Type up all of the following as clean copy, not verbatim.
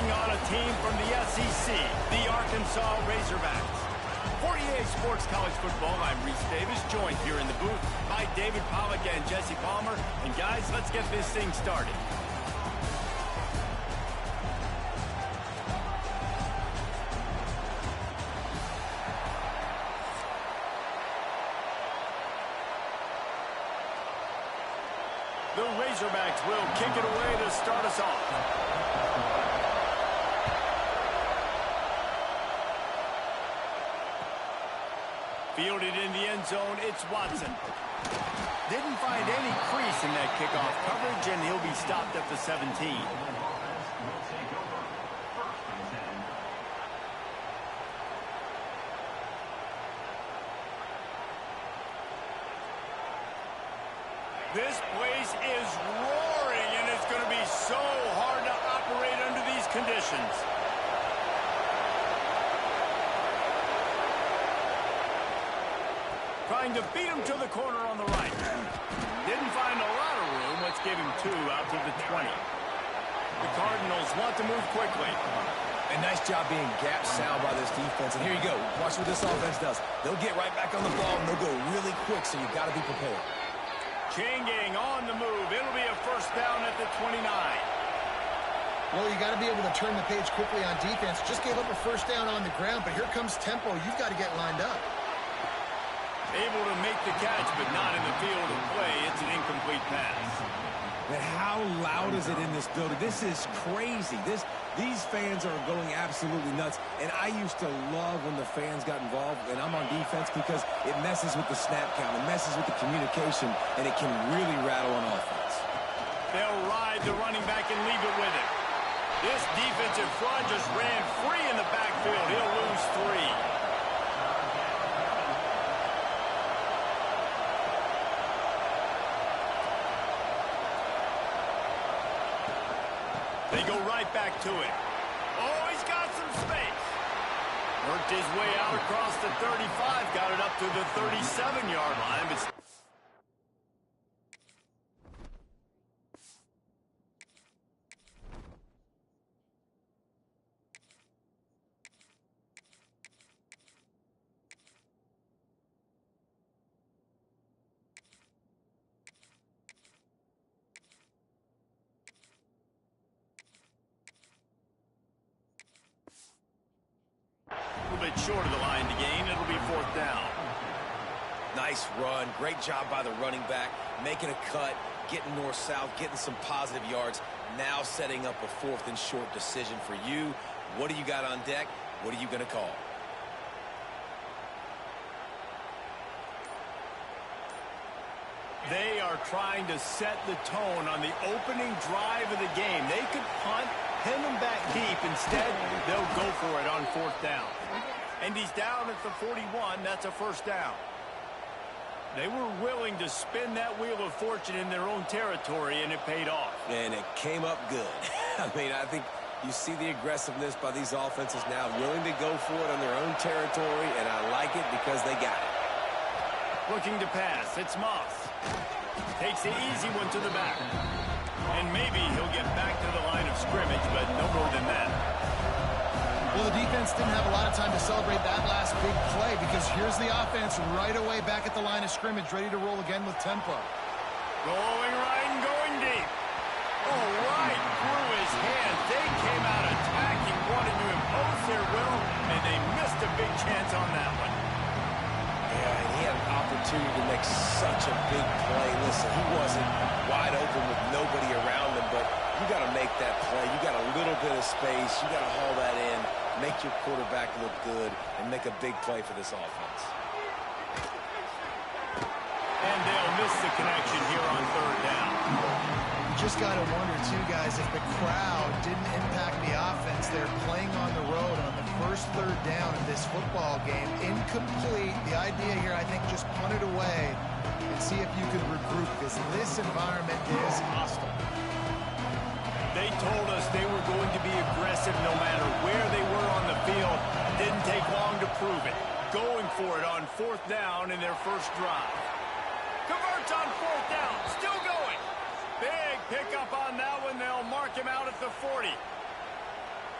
taking on a team from the SEC, the Arkansas Razorbacks. For EA Sports College Football, I'm Reese Davis, joined here in the booth by David Pollack and Jesse Palmer. And guys, let's get this thing started. The Razorbacks will kick it away to start us off. Fielded in the end zone, it's Watson. Didn't find any crease in that kickoff coverage, and he'll be stopped at the 17. This place is roaring, and it's going to be so hard to operate under these conditions. Trying to beat him to the corner on the right. Didn't find a lot of room. Let's give him 2 out to the 20. The Cardinals want to move quickly. A nice job being gap sound by this defense. And here you go. Watch what this offense does. They'll get right back on the ball, and they'll go really quick, so you've got to be prepared. Chain gang on the move. It'll be a first down at the 29. Well, you got to be able to turn the page quickly on defense. Just gave up a first down on the ground, but here comes tempo. You've got to get lined up. Able to make the catch, but not in the field of play. It's an incomplete pass. But how loud is it in this building? This is crazy. These fans are going absolutely nuts. And I used to love when the fans got involved, and I'm on defense, because it messes with the snap count. It messes with the communication, and it can really rattle on offense. They'll ride the running back and leave it with him. This defensive front just ran free in the backfield. He'll lose 3. They go right back to it. Oh, he's got some space. Worked his way out across the 35. Got it up to the 37-yard line. But a little bit short of the line to gain. It'll be 4th down. Nice run. Great job by the running back. Making a cut, getting north-south, getting some positive yards. Now setting up a 4th and short decision for you. What do you got on deck? What are you going to call? They are trying to set the tone on the opening drive of the game. They could punt, pin them back deep. Instead, they'll go for it on 4th down. And he's down at the 41. That's a first down. They were willing to spin that wheel of fortune in their own territory, and it paid off. And it came up good. I mean, I think you see the aggressiveness by these offenses now, willing to go for it on their own territory, and I like it because they got it. Looking to pass. It's Moss. Takes the easy one to the back. And maybe he'll get back to the line of scrimmage, but no more than that. Well, the defense didn't have a lot of time to celebrate that last big play, because here's the offense right away back at the line of scrimmage, ready to roll again with tempo. Going right and going deep. Oh, right through his hands. They came out attacking, wanting to impose their will, and they missed a big chance on that one. Yeah, and he had an opportunity to make such a big play. Listen, he wasn't wide open with nobody around him, but you got to make that play. You got a little bit of space. You got to haul that in, make your quarterback look good, and make a big play for this offense. And they'll miss the connection here on 3rd down. You just got to wonder, too, guys, if the crowd didn't impact the offense. They're playing on the road on the first 3rd down in this football game. Incomplete. The idea here, I think, just punt it away and see if you can regroup, because this environment is hostile. They told us they were going to be aggressive no matter where they were on the field. Didn't take long to prove it. Going for it on 4th down in their first drive. Converts on 4th down. Still going. Big pickup on that one. They'll mark him out at the 40.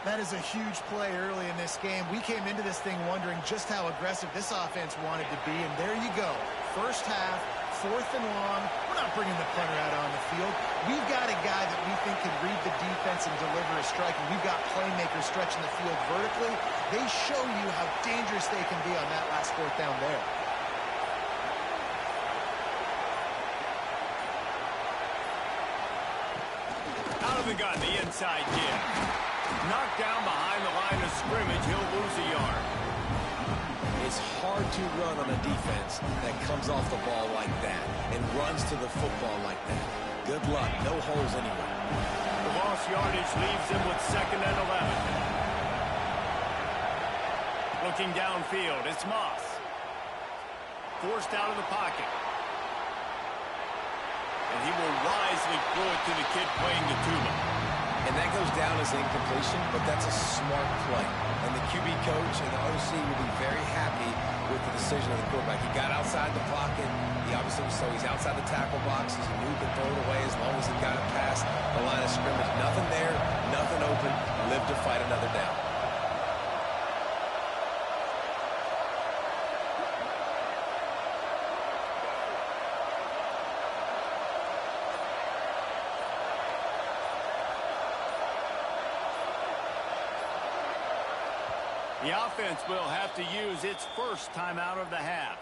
That is a huge play early in this game. We came into this thing wondering just how aggressive this offense wanted to be, and there you go. First half, 4th and long. We're not bringing the punter out on the field. We've got a guy that we think can read the defense and deliver a strike, and we've got playmakers stretching the field vertically. They show you how dangerous they can be on that last 4th down there. Out of the gun, the inside give. Knocked down behind the line of scrimmage, he'll lose a yard. It's hard to run on a defense that comes off the ball like that and runs to the football like that. Good luck, no holes anywhere. The lost yardage leaves him with 2nd and 11. Looking downfield, it's Moss. Forced out of the pocket. And he will wisely throw it to the kid playing the tuba. And that goes down as incompletion, but that's a smart play. And the QB coach and the OC will be very happy with the decision of the quarterback. He got outside the pocket. He obviously so he's outside the tackle box. He knew he could throw it away as long as he got it past the line of scrimmage. Nothing there, nothing open. Live to fight another down. The offense will have to use its first timeout of the half.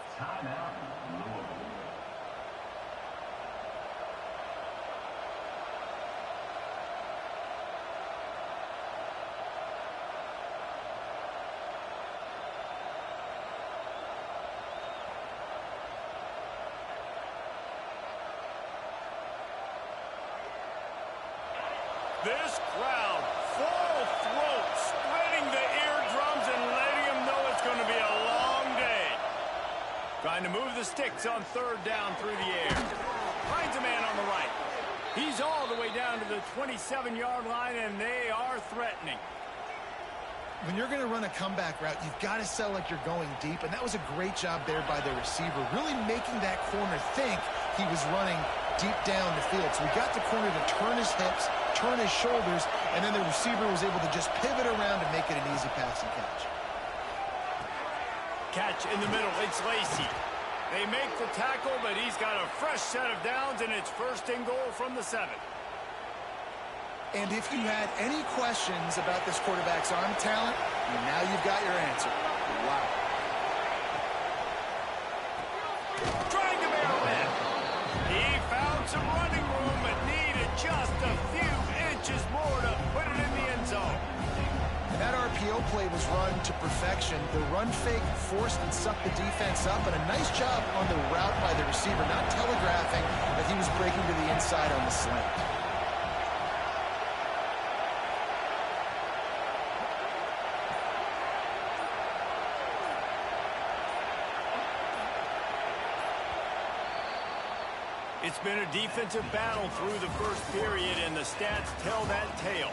This crowd, full throat, spreading the eardrums and letting them know it's going to be a long day. Trying to move the sticks on 3rd down through the air. Finds a man on the right. He's all the way down to the 27-yard line, and they are threatening. When you're going to run a comeback route, you've got to sell like you're going deep, and that was a great job there by the receiver, really making that corner think he was running deep down the field. So we got the corner to turn his hips, turn his shoulders, and then the receiver was able to just pivot around and make it an easy pass and catch. Catch in the middle, it's Lacey. They make the tackle, but he's got a fresh set of downs, and it's 1st and goal from the 7. And if you had any questions about this quarterback's arm talent, now you've got your answer. Wow. Trying to barrel in. He found some running room, but needed just a few inches more to put it in the end zone. That RPO play was run to perfection. The run fake forced and sucked the defense up, and a nice job on the route by the receiver, not telegraphing that he was breaking to the inside on the slant. It's been a defensive battle through the first period, and the stats tell that tale.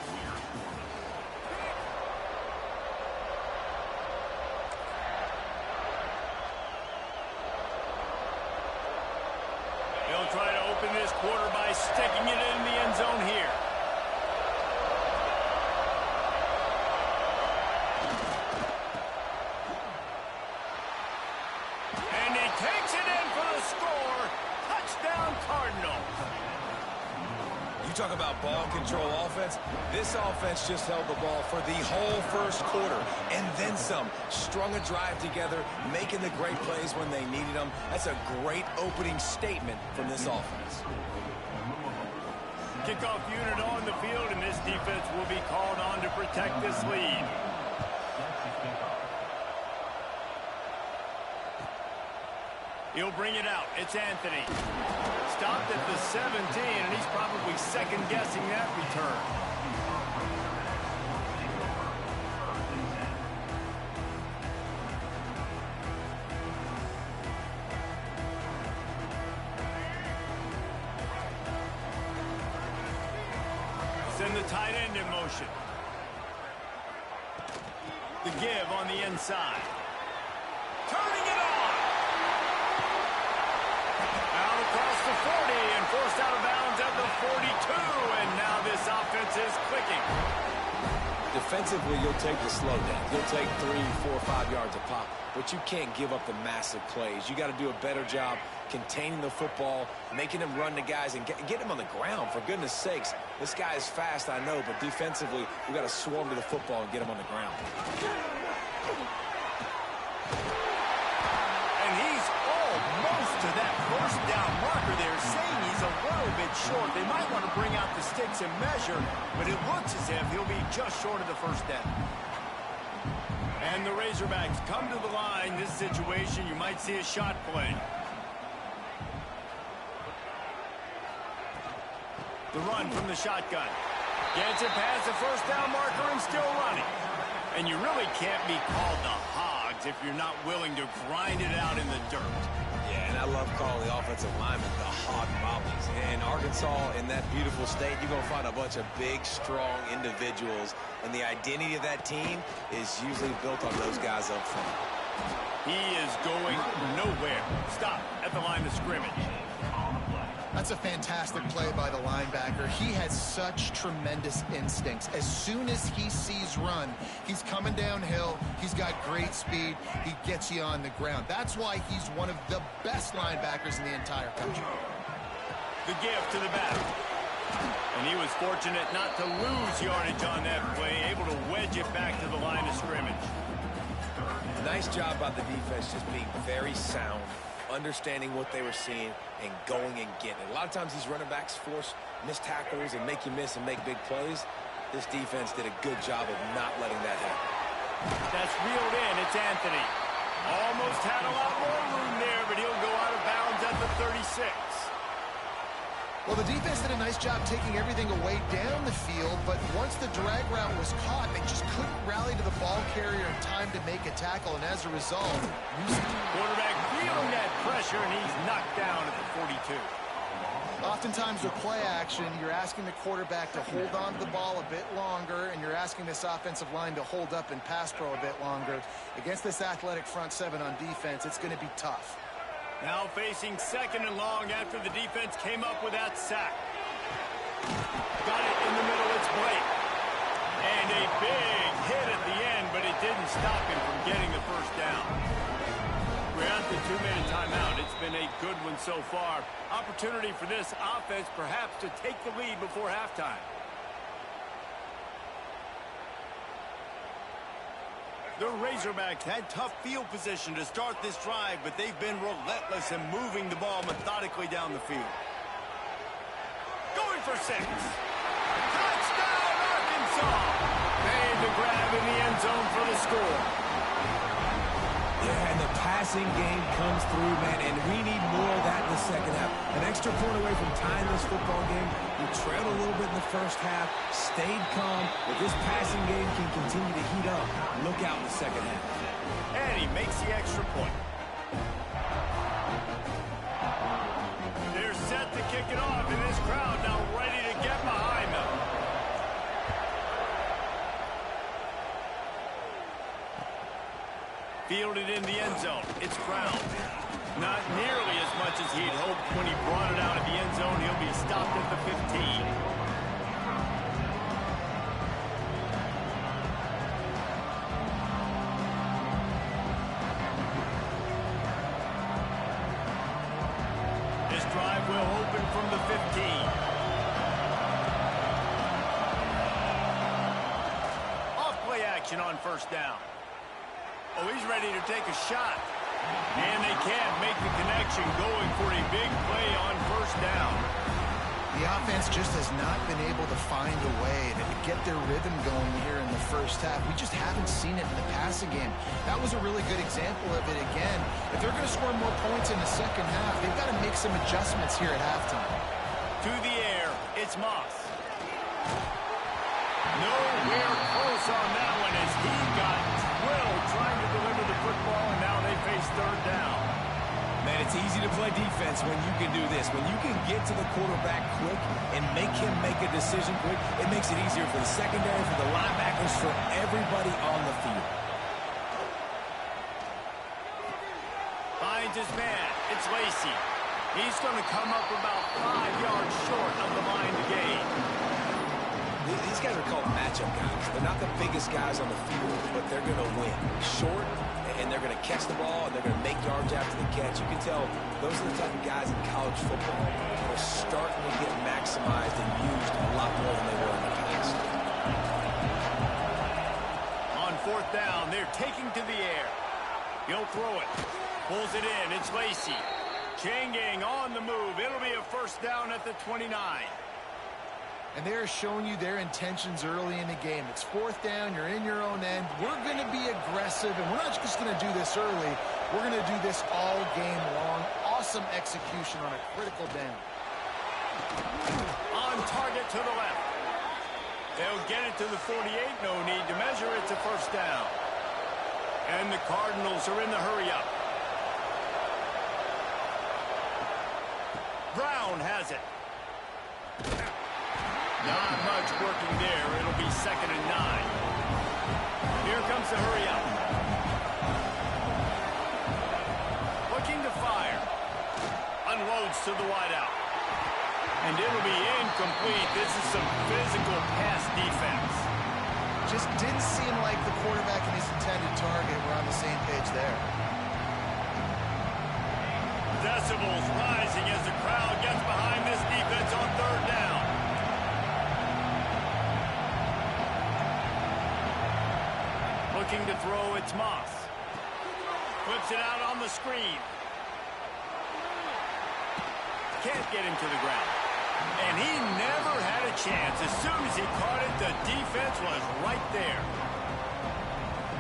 He'll try to open this quarter by sticking it in the end zone here. And he takes it in for the score. Touchdown, Cardinals. You talk about ball control offense. This offense just held the ball for the whole first quarter and then some. Strung a drive together, making the great plays when they needed them. That's a great opening statement from this offense. Kickoff unit on the field, and this defense will be called on to protect this lead. He'll bring it out. It's Anthony. Stopped at the 17, and he's probably second-guessing that return. Send the tight end in motion. The give on the inside. Turning it on. Out across the 40 and forced out of bounds at the 42. And now this offense is clicking. Defensively, you'll take the slow down. You'll take 3, 4, 5 yards a pop, but you can't give up the massive plays. You got to do a better job containing the football, making them run the guys, and get them on the ground. For goodness sakes, this guy is fast, I know, but defensively, we got to swarm to the football and get him on the ground. And he's almost to that first down marker there, saying he's a little bit short. They might want to bring out the sticks and measure, but it looks as if he'll be just short of the first down. And the Razorbacks come to the line. This situation, you might see a shot play. The run from the shotgun. Gets it past the first down marker and still running. And you really can't be called the Hogs if you're not willing to grind it out in the dirt. Yeah, and I love calling the offensive linemen the hog mollies. In Arkansas, in that beautiful state, you're going to find a bunch of big, strong individuals. And the identity of that team is usually built on those guys up front. He is going nowhere. Stop at the line of scrimmage. That's a fantastic play by the linebacker. He has such tremendous instincts. As soon as he sees run, he's coming downhill. He's got great speed. He gets you on the ground. That's why he's one of the best linebackers in the entire country. The gift to the back. And he was fortunate not to lose yardage on that play, able to wedge it back to the line of scrimmage. Nice job by the defense, just being very sound, understanding what they were seeing, and going and getting it. A lot of times these running backs force missed tackles and make you miss and make big plays. This defense did a good job of not letting that happen. That's reeled in. It's Anthony. Almost had a lot more room there, but he'll go out of bounds at the 36. Well, the defense did a nice job taking everything away down the field, but once the drag route was caught, they just couldn't rally to the ball carrier in time to make a tackle, and as a result, quarterback feeling that pressure, and he's knocked down at the 42. Oftentimes with play action, you're asking the quarterback to hold on to the ball a bit longer, and you're asking this offensive line to hold up in pass pro a bit longer. Against this athletic front seven on defense, it's going to be tough. Now facing second and long after the defense came up with that sack. Got it in the middle, it's Blake. And a big hit at the end, but it didn't stop him from getting the first down. We're at the 2-minute timeout. It's been a good one so far. Opportunity for this offense perhaps to take the lead before halftime. The Razorbacks had tough field position to start this drive, but they've been relentless in moving the ball methodically down the field. Going for 6. Touchdown, Arkansas! Made the grab in the end zone for the score. Yeah, and the passing game comes through, man, and we need more of that in the second half. An extra point away from tying this football game. We trailed a little bit in the first half, stayed calm, but this passing game can continue to heat up. Look out in the second half. And he makes the extra point. They're set to kick it off, and this crowd now ready to get behind them. Fielded in the end zone. It's Brown. Not nearly as much as he'd hoped when he brought it out of the end zone. He'll be stopped at the 15. This drive will open from the 15. Off play action on first down. Oh, he's ready to take a shot. And they can't make the connection, going for a big play on first down. The offense just has not been able to find a way to get their rhythm going here in the first half. We just haven't seen it in the passing game. That was a really good example of it again. If they're going to score more points in the second half, they've got to make some adjustments here at halftime. To the air, it's Moss. Nowhere close on that one as he got drilled trying to deliver the football, and now they face third down. Man, it's easy to play defense when you can do this. When you can get to the quarterback quick and make him make a decision quick, it makes it easier for the secondary, for the linebackers, for everybody on the field. Finds his man. It's Lacey. He's going to come up about 5 yards short of the line to gain. These guys are called matchup guys. They're not the biggest guys on the field, but they're going to win. Short, and they're going to catch the ball, and they're going to make yards after the catch. You can tell those are the type of guys in college football that are starting to get maximized and used a lot more than they were in the past. On fourth down, they're taking to the air. He'll throw it. Pulls it in. It's Lacy. Chain gang on the move. It'll be a first down at the 29. And they're showing you their intentions early in the game. It's fourth down. You're in your own end. We're going to be aggressive, and we're not just going to do this early. We're going to do this all game long. Awesome execution on a critical down. On target to the left. They'll get it to the 48. No need to measure. It's a first down. And the Cardinals are in the hurry-up. Brown has it. Not much working there. It'll be 2nd and 9. Here comes the hurry-up. Looking to fire. Unloads to the wideout. And it'll be incomplete. This is some physical pass defense. Just didn't seem like the quarterback and his intended target were on the same page there. Decibels rising as the crowd gets behind this defense on third down. Looking to throw, it's Moss. Flips it out on the screen. Can't get him to the ground. And he never had a chance. As soon as he caught it, the defense was right there.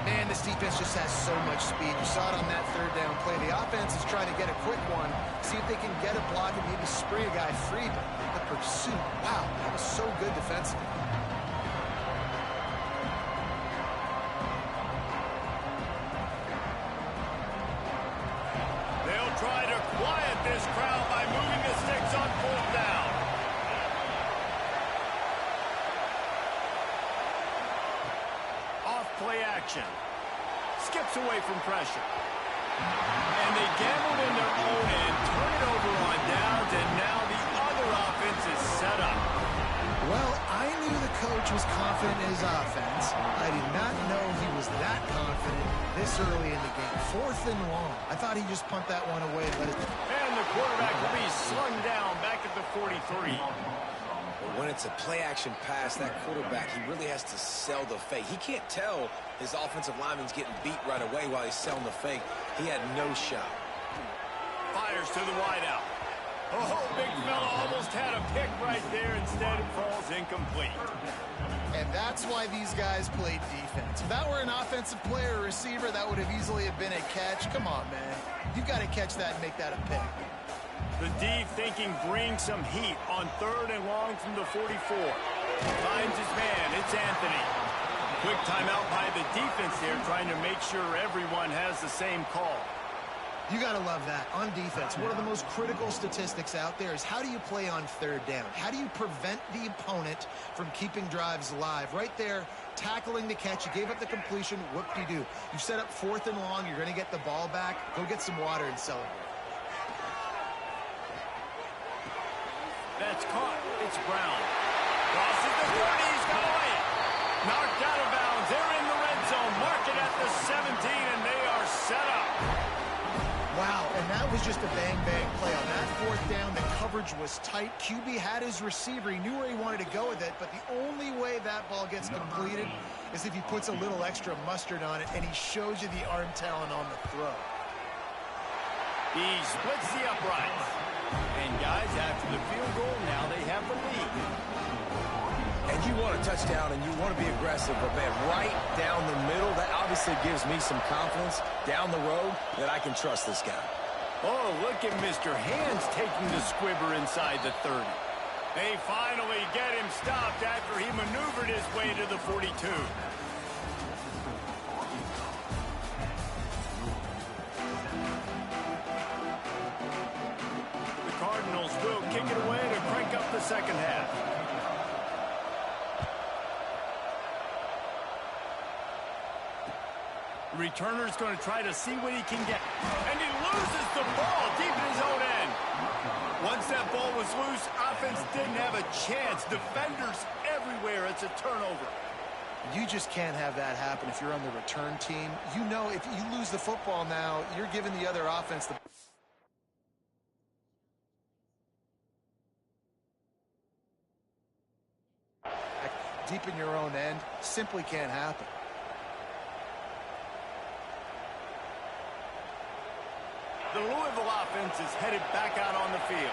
Man, this defense just has so much speed. You saw it on that third down play. The offense is trying to get a quick one, see if they can get a block and maybe spray a guy free. But the pursuit, wow, that was so good defensively. They'll try to quiet this crowd by moving the sticks on fourth down. Off play action. Skips away from pressure. And they gambled in their own end, turn it over on downs, and now the other offense is set up. Well, I knew the coach was confident in his offense. I did not know he was that confident this early in the game. 4th and long. I thought he'd just punt that one away and let it... And the quarterback will be slung down back at the 43. But when it's a play-action pass, that quarterback, he really has to sell the fake. He can't tell his offensive lineman's getting beat right away while he's selling the fake. He had no shot. Fires to the wideout. Oh, big fella almost had a pick right there. Instead, it falls incomplete. And that's why these guys played defense. If that were an offensive player or receiver, that would have easily have been a catch. Come on, man. You got to catch that and make that a pick. The D thinking brings some heat on 3rd and long from the 44. Finds his man. It's Anthony. Quick timeout by the defense there, trying to make sure everyone has the same call. You got to love that. On defense, one of the most critical statistics out there is how do you play on 3rd down? How do you prevent the opponent from keeping drives alive? Right there, tackling the catch. You gave up the completion. Whoop-de-doo. You set up 4th and long. You're going to get the ball back. Go get some water and celebrate. That's caught. It's Brown. Crosses the 30. He's got away. Knocked out of bounds. They're in the red zone. Mark it at the 17, and they are set up. Wow, and that was just a bang-bang play. On that 4th down, the coverage was tight. QB had his receiver. He knew where he wanted to go with it, but the only way that ball gets completed is if he puts a little extra mustard on it, and he shows you the arm talent on the throw. He splits the uprights. And, guys, after the field goal, now they have the lead. And you want a touchdown and you want to be aggressive, but, man, right down the middle, that obviously gives me some confidence down the road that I can trust this guy. Oh, look at Mr. Hands taking the squibber inside the 30. They finally get him stopped after he maneuvered his way to the 42. The Cardinals will kick it away to crank up the second half. The returner's going to try to see what he can get. And he loses the ball deep in his own end. Once Once that ball was loose, offense didn't have a chance. Defenders everywhere. It's a turnover. You just can't have that happen if you're on the return team. You know if you lose the football now, you're giving the other offense the... deep in your own end. Simply can't happen. The Louisville offense is headed back out on the field.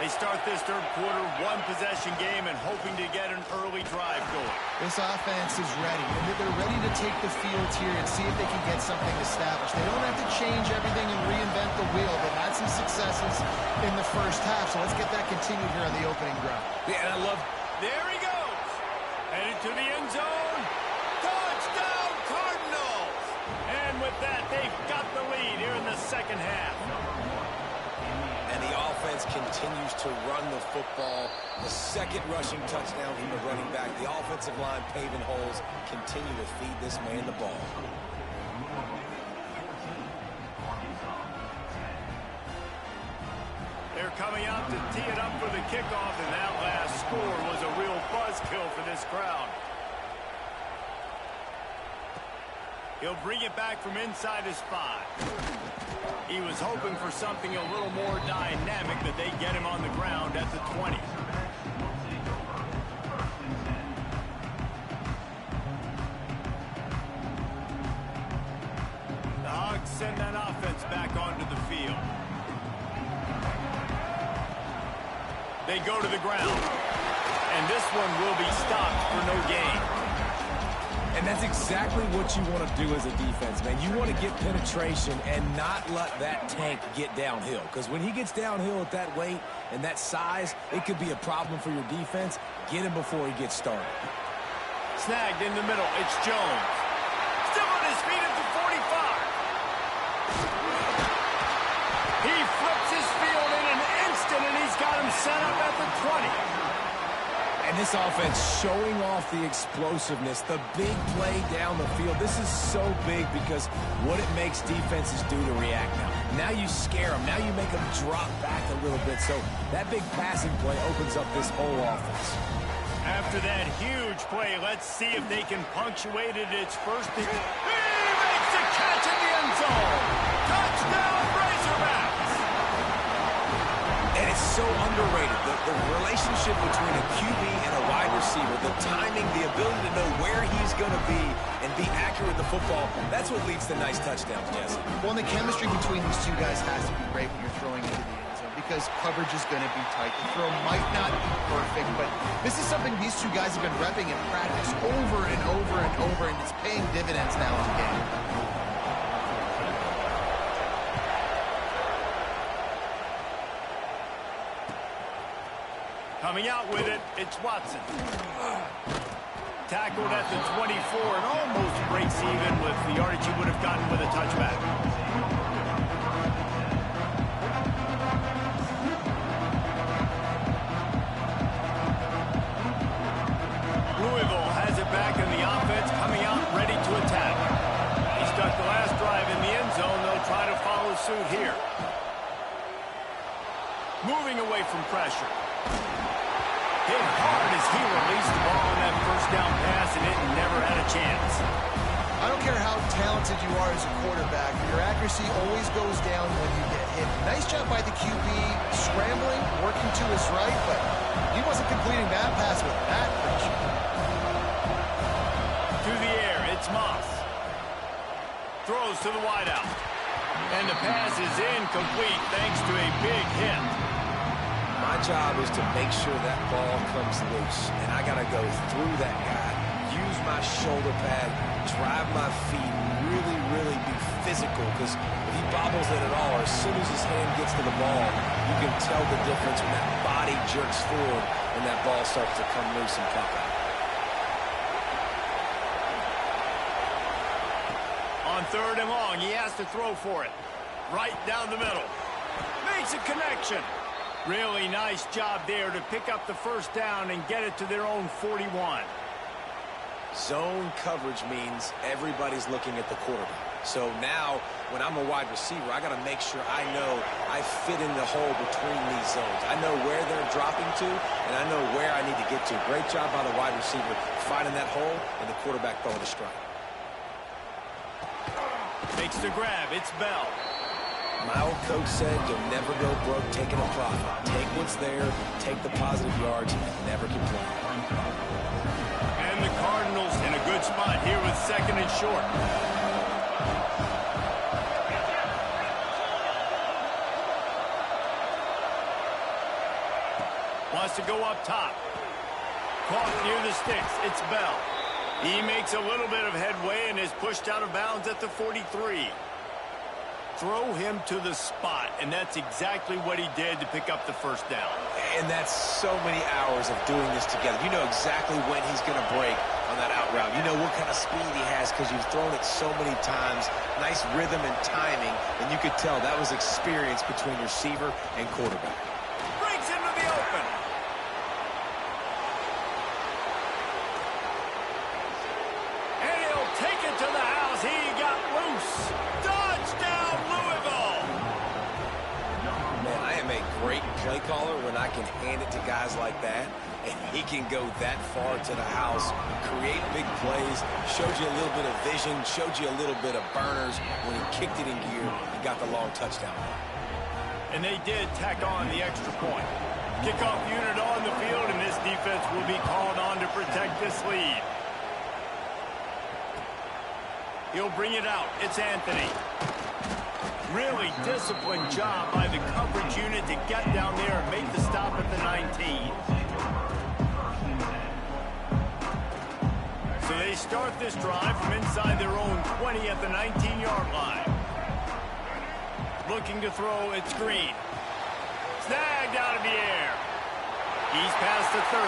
They start this third quarter, one-possession game, and hoping to get an early drive going. This offense is ready, and they're ready to take the field here and see if they can get something established. They don't have to change everything and reinvent the wheel. They've had some successes in the first half, so let's get that continued here on the opening drive. Yeah, and I love... There he goes. Headed to the end zone. Touchdown, Cardinals! And with that, they've got the lead here in the second half. And the offense continues to run the football. The second rushing touchdown from the running back. The offensive line paving holes. Continue to feed this man the ball. They're coming out to tee it up for the kickoff, and that last score was a real buzzkill for this crowd. He'll bring it back from inside his 5. He was hoping for something a little more dynamic, that they get him on the ground at the 20. The Hogs send that offense back onto the field. They go to the ground, and this one will be stopped for no gain. And that's exactly what you want to do as a defense, man. You want to get penetration and not let that tank get downhill. Because when he gets downhill at that weight and that size, it could be a problem for your defense. Get him before he gets started. Snagged in the middle. It's Jones. Still on his feet at the 45. He flips his field in an instant, and he's got him set up at the 20. And this offense showing off the explosiveness, the big play down the field. This is so big because what it makes defenses do to react now. Now you scare them. Now you make them drop back a little bit. So that big passing play opens up this whole offense. After that huge play, let's see if they can punctuate it. Its first. He makes the catch in the end zone. Touchdown, Razorbacks. And it's so underrated. The relationship between a QB and a wide receiver, the timing, the ability to know where he's going to be and be accurate with the football, that's what leads to nice touchdowns, Jesse. Well, and the chemistry between these two guys has to be great when you're throwing into the end zone because coverage is going to be tight. The throw might not be perfect, but this is something these two guys have been repping in practice over and over and over, and it's paying dividends now in the game. Coming out with it, it's Watson. Tackled at the 24 and almost breaks even with the yardage he would have gotten with a touchback. Louisville has it back in the offense, coming out ready to attack. He stuck the last drive in the end zone. They'll try to follow suit here. Moving away from pressure. Hit hard as he released the ball on that first down pass, and it never had a chance. I don't care how talented you are as a quarterback, your accuracy always goes down when you get hit. Nice job by the QB, scrambling, working to his right, but he wasn't completing that pass with that pressure. To the air, it's Moss. Throws to the wideout. And the pass is incomplete thanks to a big hit. My job is to make sure that ball comes loose, and I got to go through that guy, use my shoulder pad, drive my feet, really be physical, because if he bobbles it at all, or as soon as his hand gets to the ball, you can tell the difference when that body jerks forward and that ball starts to come loose and pop out. On third and long, he has to throw for it. Right down the middle. Makes a connection. Really nice job there to pick up the first down and get it to their own 41. Zone coverage means everybody's looking at the quarterback. So now, when I'm a wide receiver, I got to make sure I know I fit in the hole between these zones. I know where they're dropping to, and I know where I need to get to. Great job by the wide receiver finding that hole, and the quarterback throwing a strike. Makes the grab. It's Bell. My old coach said you'll never go broke taking a profit. Take what's there, take the positive yards, and never complain. And the Cardinals in a good spot here with 2nd and short. Wants to go up top. Caught near the sticks. It's Bell. He makes a little bit of headway and is pushed out of bounds at the 43. Throw him to the spot, and that's exactly what he did to pick up the first down. And that's so many hours of doing this together. You know exactly when he's going to break on that out route. You know what kind of speed he has because you've thrown it so many times. Nice rhythm and timing, and you could tell that was experience between receiver and quarterback. Breaks into the open. And he'll take it to the house. He got loose. Touchdown, Louisville. Man, I am a great play caller when I can hand it to guys like that, and he can go that far to the house, create big plays, showed you a little bit of vision, showed you a little bit of burners when he kicked it in gear and got the long touchdown. And they did tack on the extra point. Kickoff unit on the field, and this defense will be called on to protect this lead. He'll bring it out. It's Anthony. Really disciplined job by the coverage unit to get down there and make the stop at the 19. So they start this drive from inside their own 20 at the 19-yard line. Looking to throw, it's Green. Snagged out of the air. He's past the 30.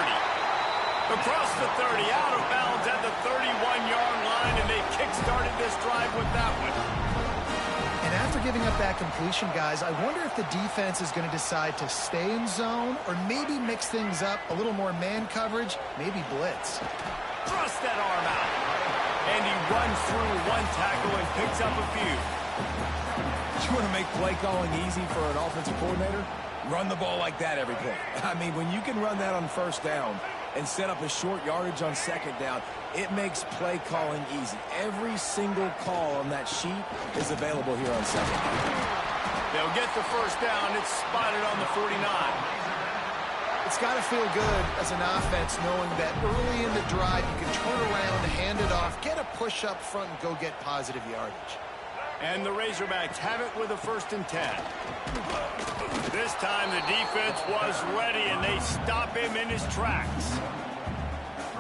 Across the 30, out of bounds at the 31-yard line, and they kick-started this drive with that one. And after giving up that completion, guys, I wonder if the defense is going to decide to stay in zone or maybe mix things up, a little more man coverage, maybe blitz. Thrust that arm out. And he runs through one tackle and picks up a few. You want to make play calling easy for an offensive coordinator? Run the ball like that every play. I mean, when you can run that on first down and set up a short yardage on second down, it makes play calling easy. Every single call on that sheet is available here on second down. They'll get the first down. It's spotted on the 49. It's got to feel good as an offense knowing that early in the drive you can turn around, hand it off, get a push up front, and go get positive yardage. And the Razorbacks have it with a 1st and 10. This time the defense was ready, and they stop him in his tracks.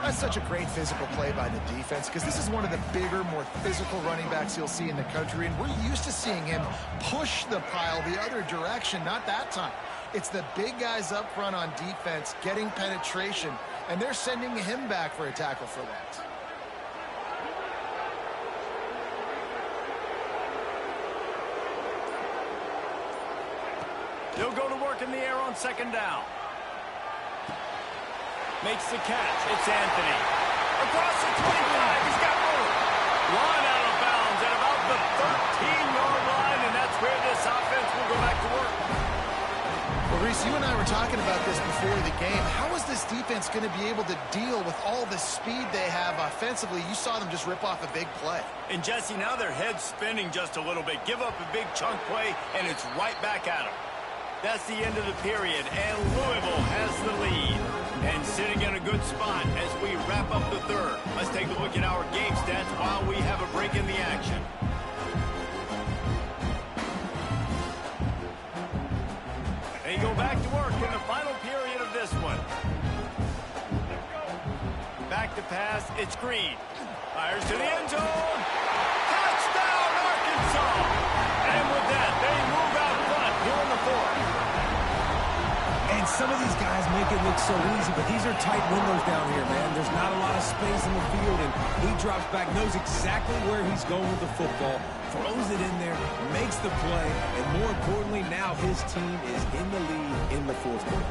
That's such a great physical play by the defense because this is one of the bigger, more physical running backs you'll see in the country, and we're used to seeing him push the pile the other direction, not that time. It's the big guys up front on defense getting penetration, and they're sending him back for a tackle for loss. They'll go to work in the air on 2nd down. Makes the catch. It's Anthony. Across the 25. He's got room. Run out of bounds at about the 13-yard line, and that's where this offense will go back to work. Well, Reese, you and I were talking about this before the game. How is this defense going to be able to deal with all the speed they have offensively? You saw them just rip off a big play. And, Jesse, now their head's spinning just a little bit. Give up a big chunk play, and it's right back at them. That's the end of the period, and Louisville has the lead. And sitting in a good spot as we wrap up the 3rd. Let's take a look at our game stats while we have a break in the action. They go back to work in the final period of this one. Back to pass, it's Green. Fires to the end zone. Touchdown, Arkansas! And with that, they move out front here in the 4th. And some of these guys make it look so easy, but these are tight windows down here, man. There's not a lot of space in the field, and he drops back, knows exactly where he's going with the football, throws it in there, makes the play, and more importantly, now his team is in the lead in the 4th quarter.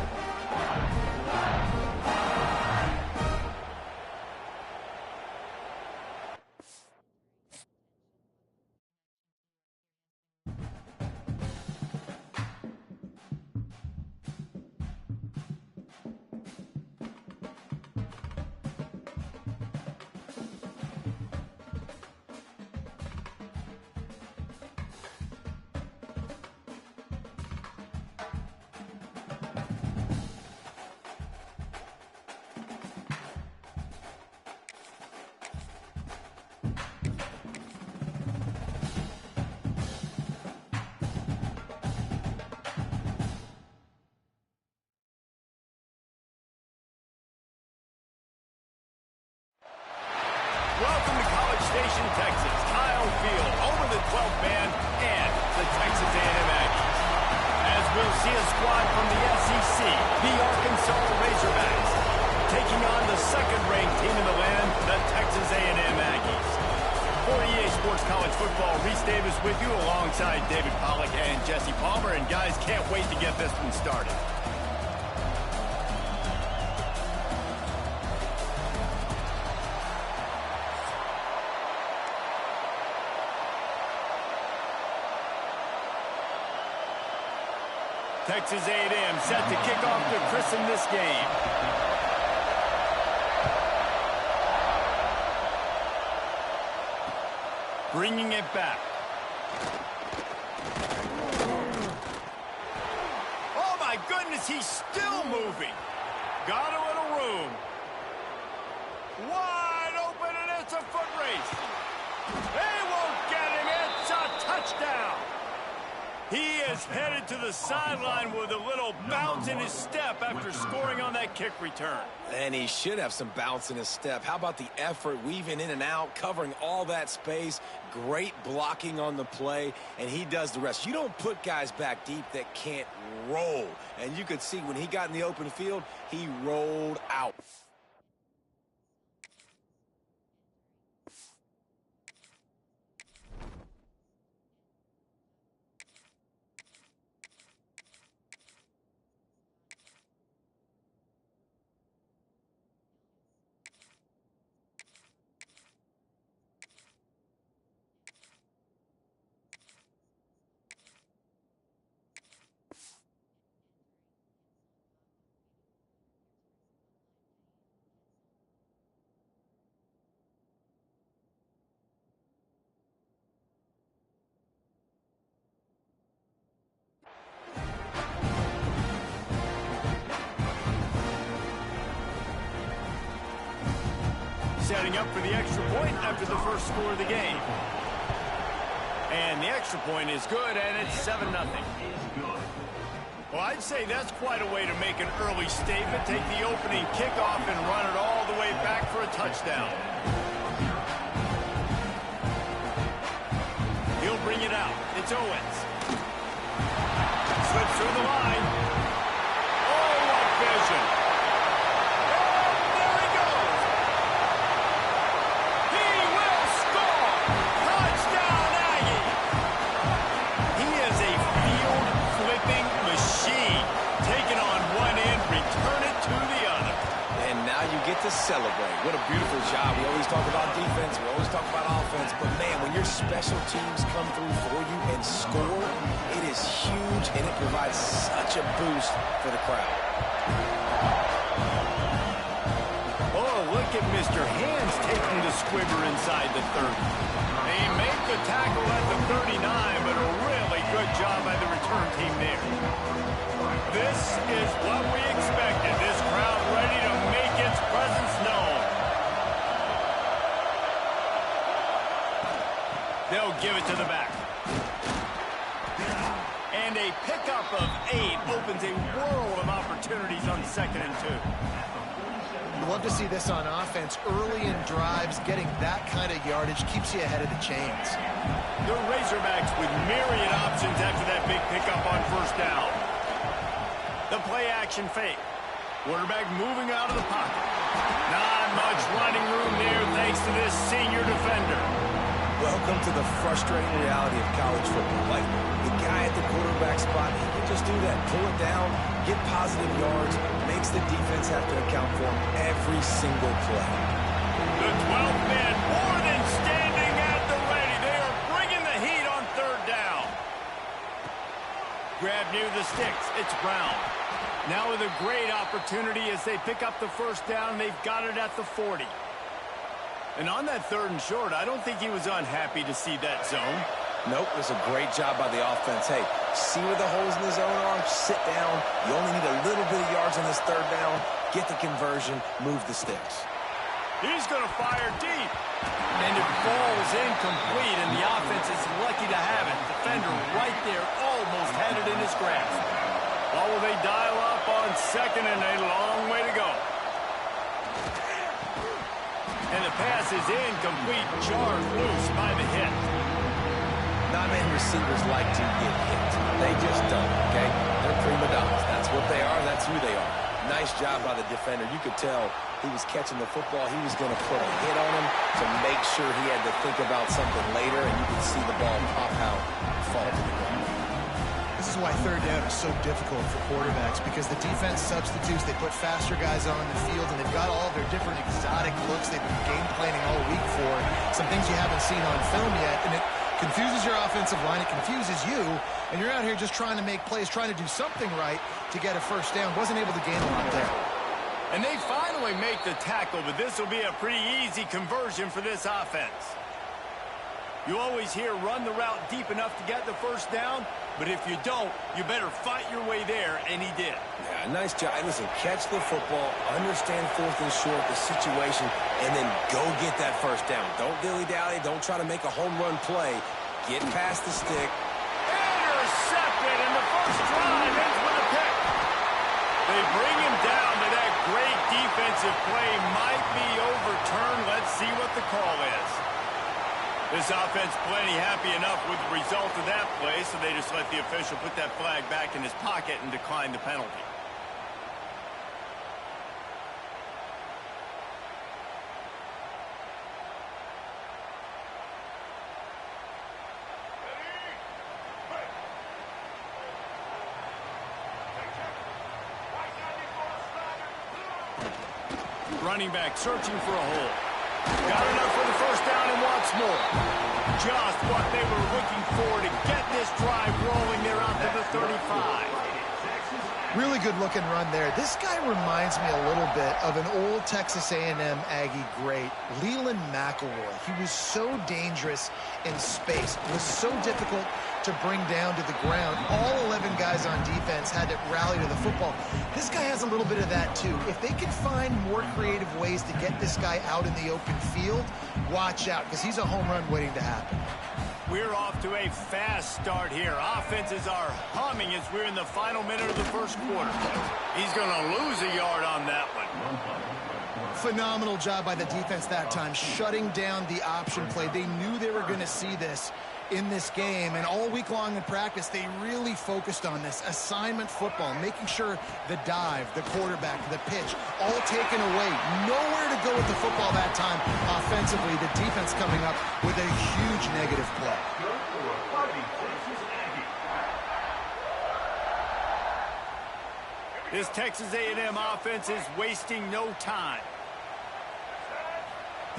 Welcome to College Station, Texas. Kyle Field, home of the 12th man and the Texas A&M Aggies. As we'll see a squad from the SEC, the Arkansas Razorbacks, taking on the second-ranked team in the land, the Texas A&M Aggies. For EA Sports College Football, Reese Davis with you alongside David Pollack and Jesse Palmer. And guys, can't wait to get this one started. Texas A&M set to kick off to christen this game. Bringing it back. Oh my goodness, he's still moving. Got a little room. Wide open, and it's a foot race. They won't get him. It's a touchdown. He is headed to the sideline with a little bounce in his step after scoring on that kick return. And he should have some bounce in his step. How about the effort, weaving in and out, covering all that space, great blocking on the play, and he does the rest. You don't put guys back deep that can't roll. And you could see when he got in the open field, he rolled out. Setting up for the extra point after the first score of the game. And the extra point is good, and it's 7-0. Well, I'd say that's quite a way to make an early statement. Take the opening kickoff and run it all the way back for a touchdown. He'll bring it out. It's Owens. Slips through the line. Oh, what vision. To celebrate. What a beautiful job. We always talk about defense, we always talk about offense, but man, when your special teams come through for you and score, it is huge, and it provides such a boost for the crowd. Oh, look at Mr. Hands taking the squibber inside the 30. They make the tackle at the 39, but a really good job by the return team there. This is what we expected. This crowd ready to make its presence known. They'll give it to the back. And a pickup of 8 opens a world of opportunities on 2nd and 2. You love to see this on offense. Early in drives, getting that kind of yardage keeps you ahead of the chains. The Razorbacks with myriad options after that big pickup on first down. The play-action fake. Quarterback moving out of the pocket. Not much running room there thanks to this senior defender. Welcome to the frustrating reality of college football. Like, the guy at the quarterback spot, he can just do that. Pull it down, get positive yards, makes the defense have to account for him every single play. The 12th man more than standing at the ready. They are bringing the heat on 3rd down. Grab near the sticks. It's Brown. Now with a great opportunity as they pick up the first down. They've got it at the 40. And on that 3rd and short, I don't think he was unhappy to see that zone. Nope, it was a great job by the offense. Hey, see where the holes in the zone are? Sit down. You only need a little bit of yards on this 3rd down. Get the conversion. Move the sticks. He's going to fire deep. And it falls incomplete, and the offense is lucky to have it. Defender right there almost had it in his grasp. Well, will they dial up on 2nd and a long way to go? And the pass is incomplete, jarred loose by the hit. Not many receivers like to get hit. They just don't, okay? They're prima donnas. That's what they are. That's who they are. Nice job by the defender. You could tell he was catching the football. He was going to put a hit on him to make sure he had to think about something later, and you could see the ball pop out and fall to the ground. This is why third down is so difficult for quarterbacks, because the defense substitutes. They put faster guys on the field, and they've got all their different exotic looks they've been game planning all week for. Some things you haven't seen on film yet, and it confuses your offensive line. It confuses you, and you're out here just trying to make plays, trying to do something right to get a first down. Wasn't able to gain a lot there. And they finally make the tackle, but this will be a pretty easy conversion for this offense. You always hear run the route deep enough to get the first down, but if you don't, you better fight your way there, and he did. Yeah, nice job. Listen, catch the football, understand fourth and short, the situation, and then go get that first down. Don't dilly-dally. Don't try to make a home run play. Get past the stick. Intercepted, and the first drive ends with a pick. They bring him down to that great defensive play. Might be overturned. Let's see what the call is. This offense plenty happy enough with the result of that play, so they just let the official put that flag back in his pocket and decline the penalty. Running back searching for a hole. Got enough for the first down and wants more. Just what they were looking for to get this drive rolling. They're out to the 35. Really good looking run there. This guy reminds me a little bit of an old Texas A&M Aggie great, Leland McElroy. He was so dangerous in space. It was so difficult to bring down to the ground. All 11 guys on defense had to rally to the football. This guy has a little bit of that too. If they can find more creative ways to get this guy out in the open field, watch out, because he's a home run waiting to happen. We're off to a fast start here. Offenses are humming as we're in the final minute of the first quarter. He's going to lose a yard on that one. Phenomenal job by the defense that time, shutting down the option play. They knew they were going to see this in this game, and all week long in practice, they really focused on this assignment football, making sure the dive, the quarterback, the pitch, all taken away. Nowhere to go with the football that time offensively. The defense coming up with a huge negative play. This Texas A&M offense is wasting no time.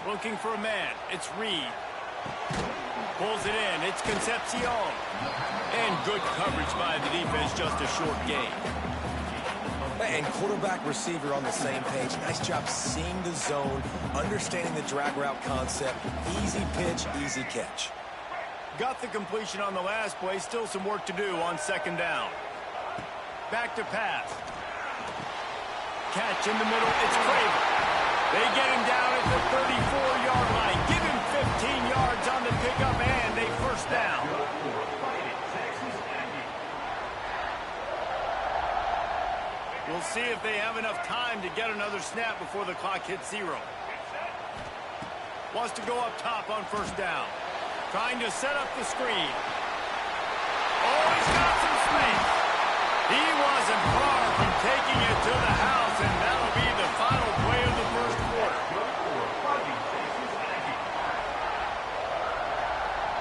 Looking for a man. It's Reed. Pulls it in. It's Concepcion. And good coverage by the defense, just a short gain. And quarterback receiver on the same page. Nice job seeing the zone, understanding the drag route concept. Easy pitch, easy catch. Got the completion on the last play. Still some work to do on second down. Back to pass. Catch in the middle. It's Craven. They get him down at the 34-yard line. Give him 15 yards on the pickup and a first down. We'll see if they have enough time to get another snap before the clock hits 0. Wants to go up top on first down. Trying to set up the screen. Oh, he's got some space. He wasn't far from taking it to the house, and that'll be the final play of the first quarter.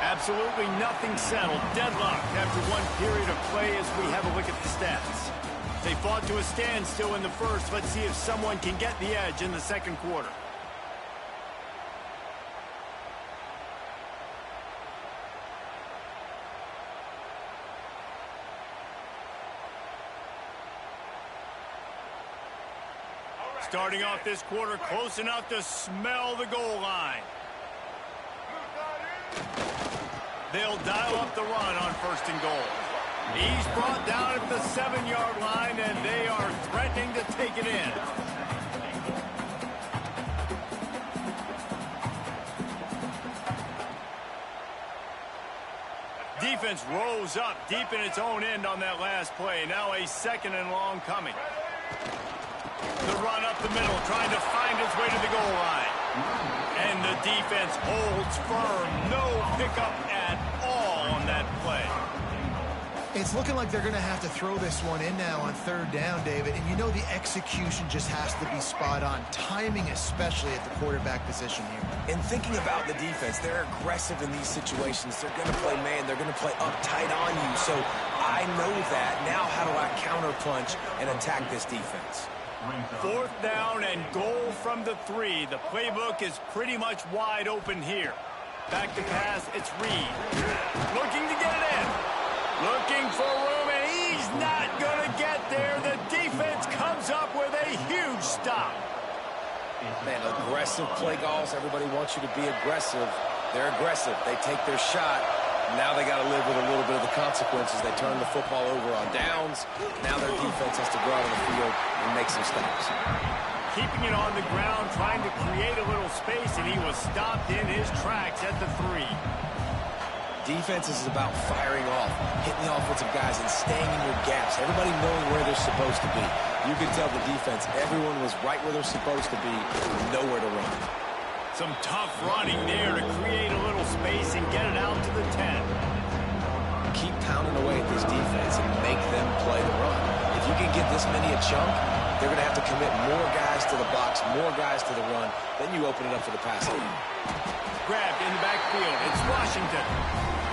Absolutely nothing settled. Deadlocked after one period of play as we have a look at the stats. They fought to a standstill in the first. Let's see if someone can get the edge in the second quarter. Starting off this quarter, close enough to smell the goal line. They'll dial up the run on first and goal. He's brought down at the 7-yard line, and they are threatening to take it in. Defense rose up deep in its own end on that last play. Now a second and long coming. The run up the middle, trying to find its way to the goal line. And the defense holds firm. No pickup at all on that play. It's looking like they're going to have to throw this one in now on third down, David. And you know the execution just has to be spot on. Timing especially at the quarterback position here. And thinking about the defense, they're aggressive in these situations. They're going to play man. They're going to play up tight on you. So I know that. Now how do I counterpunch and attack this defense? Fourth down and goal from the 3. The playbook is pretty much wide open here. Back to pass, it's Reed. Looking to get it in. Looking for room, and he's not going to get there. The defense comes up with a huge stop. Man, aggressive play calls. Everybody wants you to be aggressive. They're aggressive. They take their shot. Now they got to live with a little bit of the consequences. They turn the football over on downs. Now their defense has to go out on the field and make some stops. Keeping it on the ground, trying to create a little space, and he was stopped in his tracks at the 3. Defense is about firing off, hitting the offensive guys, and staying in your gaps. Everybody knowing where they're supposed to be. You can tell the defense, everyone was right where they're supposed to be, nowhere to run. Some tough running there to create a little space and get it out to the 10. Keep pounding away at this defense and make them play the run. If you can get this many a chunk, they're going to have to commit more guys to the box, more guys to the run. Then you open it up for the pass game. Grabbed in the backfield. It's Washington.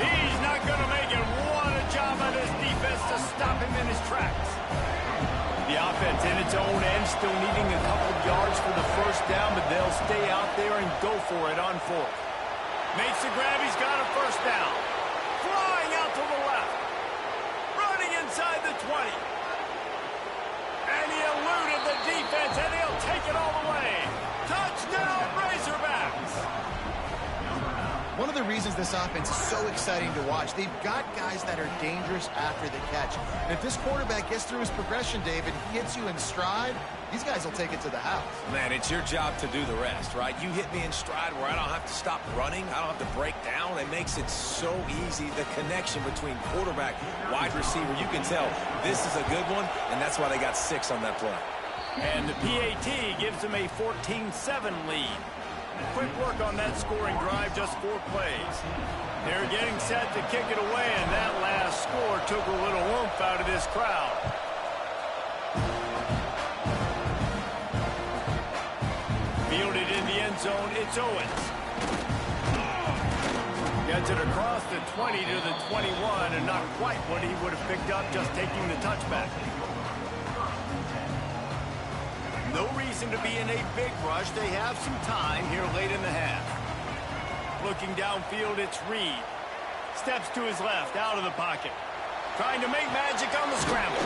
He's not going to make it. What a job by this defense to stop him in his tracks. The offense in its own end, still needing a couple of yards for the first down, but they'll stay out there and go for it on 4th. Makes the grab. He's got a first down. Flying out to the left. Running inside the 20. And he eluded the defense, and he'll take it all the way. Touchdown, Razorbacks! One of the reasons this offense is so exciting to watch, they've got guys that are dangerous after the catch. And if this quarterback gets through his progression, David, he hits you in stride, these guys will take it to the house. Man, it's your job to do the rest, right? You hit me in stride where I don't have to stop running. I don't have to break down. It makes it so easy. The connection between quarterback, wide receiver, you can tell this is a good one, and that's why they got 6 on that play. And the PAT gives them a 14-7 lead. Quick work on that scoring drive, just 4 plays. They're getting set to kick it away, and that last score took a little oomph out of this crowd. Fielded in the end zone, it's Owens. Gets it across the 20 to the 21, and not quite what he would have picked up just taking the touchback. No reason to be in a big rush. They have some time here late in the half. Looking downfield, it's Reed. Steps to his left, out of the pocket. Trying to make magic on the scramble.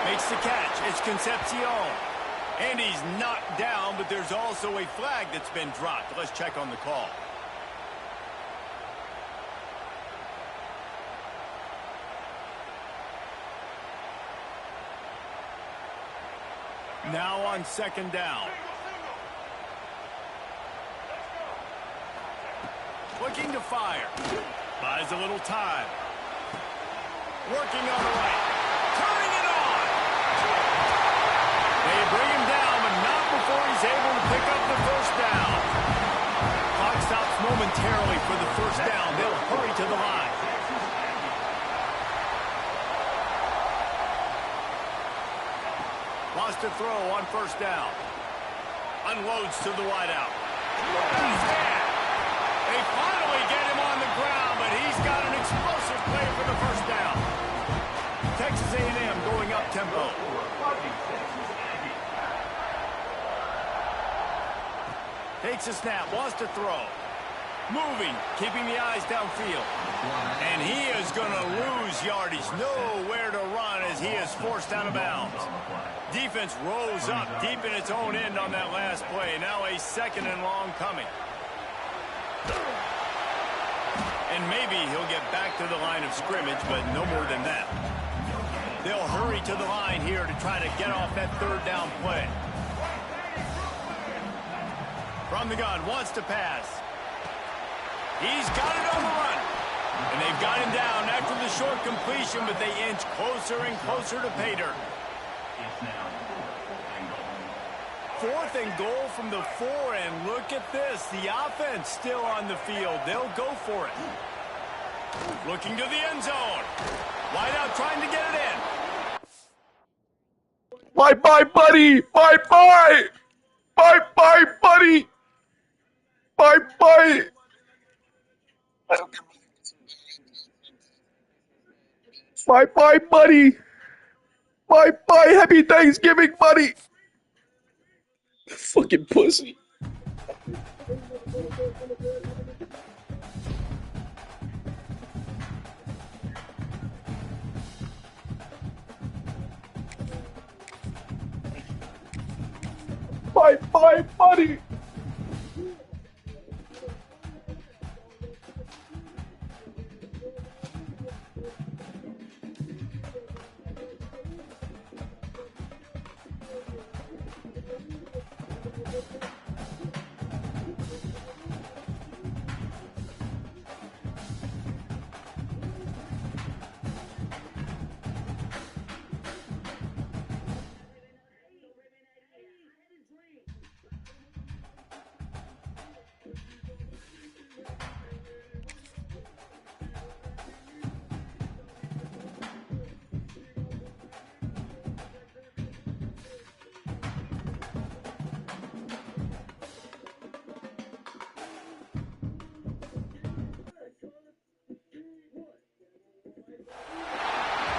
Makes the catch. It's Concepcion. And he's knocked down, but there's also a flag that's been dropped. Let's check on the call. Now on 2nd down. Looking to fire. Buys a little time. Working on the right. Turning it on. They bring him down, but not before he's able to pick up the first down. Clock stops momentarily for the first down. They'll hurry to the line. Lost a throw on 1st down. Unloads to the wideout. They finally get him on the ground, but he's got an explosive play for the first down. Texas A&M going up tempo. Takes a snap, wants to throw. Moving, keeping the eyes downfield. And he is going to lose yardage. Nowhere to run as he is forced out of bounds. Defense rose up deep in its own end on that last play. Now a 2nd and long coming. And maybe he'll get back to the line of scrimmage, but no more than that. They'll hurry to the line here to try to get off that 3rd down play. From the gun, wants to pass. He's got it on the run. And they've got him down after the short completion, but they inch closer and closer to pay dirt. 4th and goal from the 4, and look at this. The offense still on the field. They'll go for it. Looking to the end zone. Wide out trying to get it in. Bye-bye, buddy. Bye-bye. Bye-bye, buddy. Bye-bye. Bye-bye, buddy. Bye-bye. Happy Thanksgiving, buddy. Fucking pussy. Bye-bye, buddy.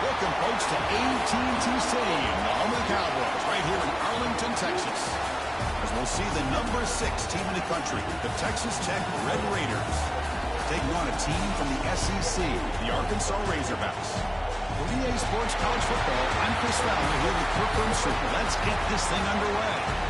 Welcome, folks, to AT&T Stadium, the home of the Cowboys, right here in Arlington, Texas. As we'll see the number 6 team in the country, the Texas Tech Red Raiders, taking on a team from the SEC, the Arkansas Razorbacks. For EA Sports College Football, I'm Chris Fowler here with Kirk Burnson. Let's get this thing underway.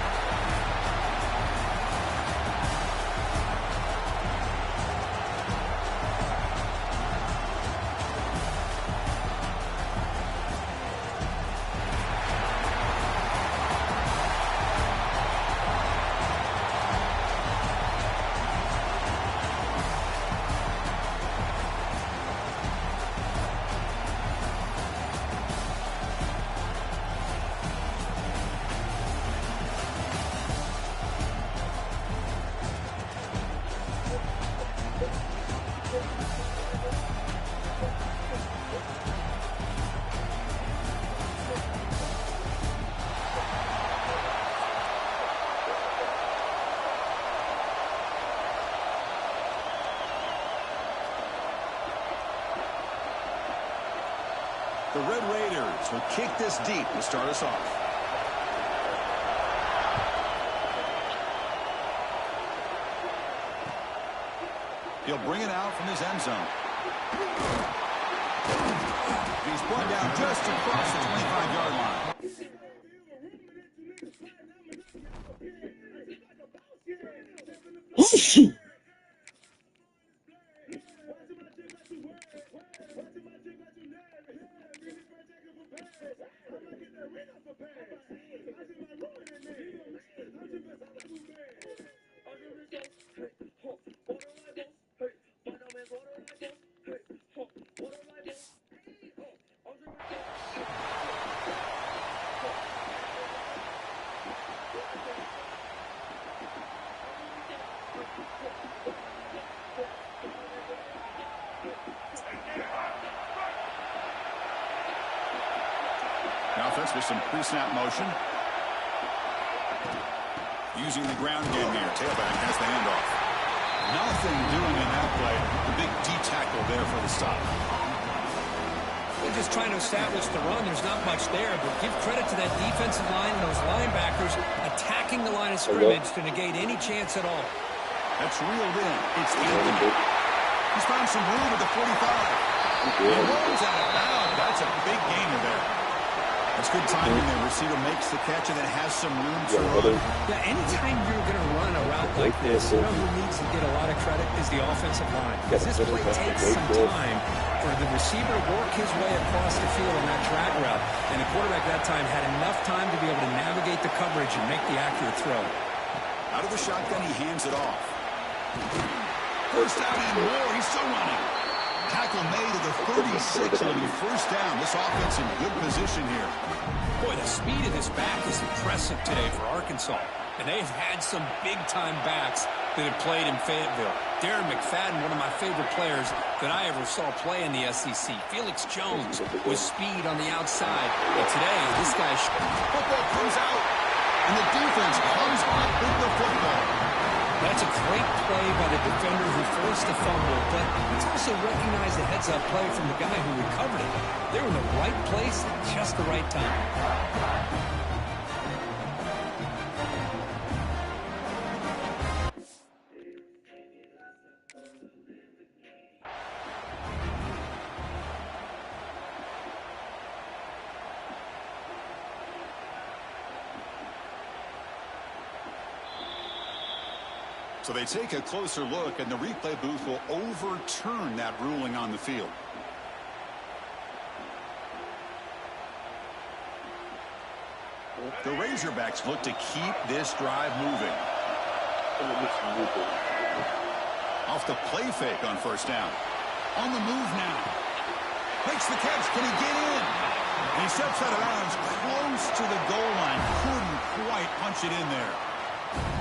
The Red Raiders will kick this deep to start us off. He'll bring it out from his end zone. He's brought down just across the 25-yard line. Offense with some pre-snap motion. Using the ground game here. Tailback has the handoff. Nothing doing in that play. The big D tackle there for the stop. They're just trying to establish the run. There's not much there, but give credit to that defensive line and those linebackers attacking the line of scrimmage to negate any chance at all. That's reeled in. It's Anthony. He's found some room at the 45. He rolls out of bounds. That's a big gainer there. That's good timing. The receiver makes the catch and then has some room to run. Yeah, anytime you're going to run a route like this, you know who needs to get a lot of credit is the offensive line. Because this play takes some time for the receiver to work his way across the field on that drag route. And the quarterback that time had enough time to be able to navigate the coverage and make the accurate throw. Out of the shotgun, he hands it off. First down and more. He's still running. Tackle made at the 36 on first down. This offense in good position here. Boy, the speed of this back is impressive today for Arkansas. And they've had some big-time backs that have played in Fayetteville. Darren McFadden, one of my favorite players that I ever saw play in the SEC. Felix Jones with speed on the outside. And today, this guy... Football comes out, and the defense comes up with the football. That's a great play by the defender who forced the fumble, but it's also recognized a heads-up play from the guy who recovered it. They're in the right place at just the right time. So they take a closer look, and the replay booth will overturn that ruling on the field. The Razorbacks look to keep this drive moving. Off the play fake on first down. On the move now. Makes the catch. Can he get in? And he steps out of bounds close to the goal line. Couldn't quite punch it in there.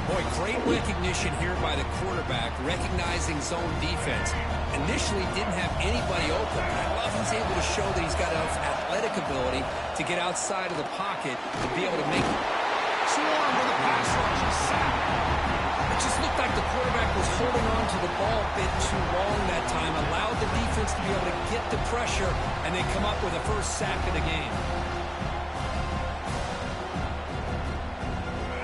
Boy, great recognition here by the quarterback, recognizing zone defense. Initially didn't have anybody open, but I love he's able to show that he's got enough athletic ability to get outside of the pocket to be able to make it. Swarm with a pass rush. A sack. It just looked like the quarterback was holding on to the ball a bit too long that time, allowed the defense to be able to get the pressure, and they come up with the first sack of the game.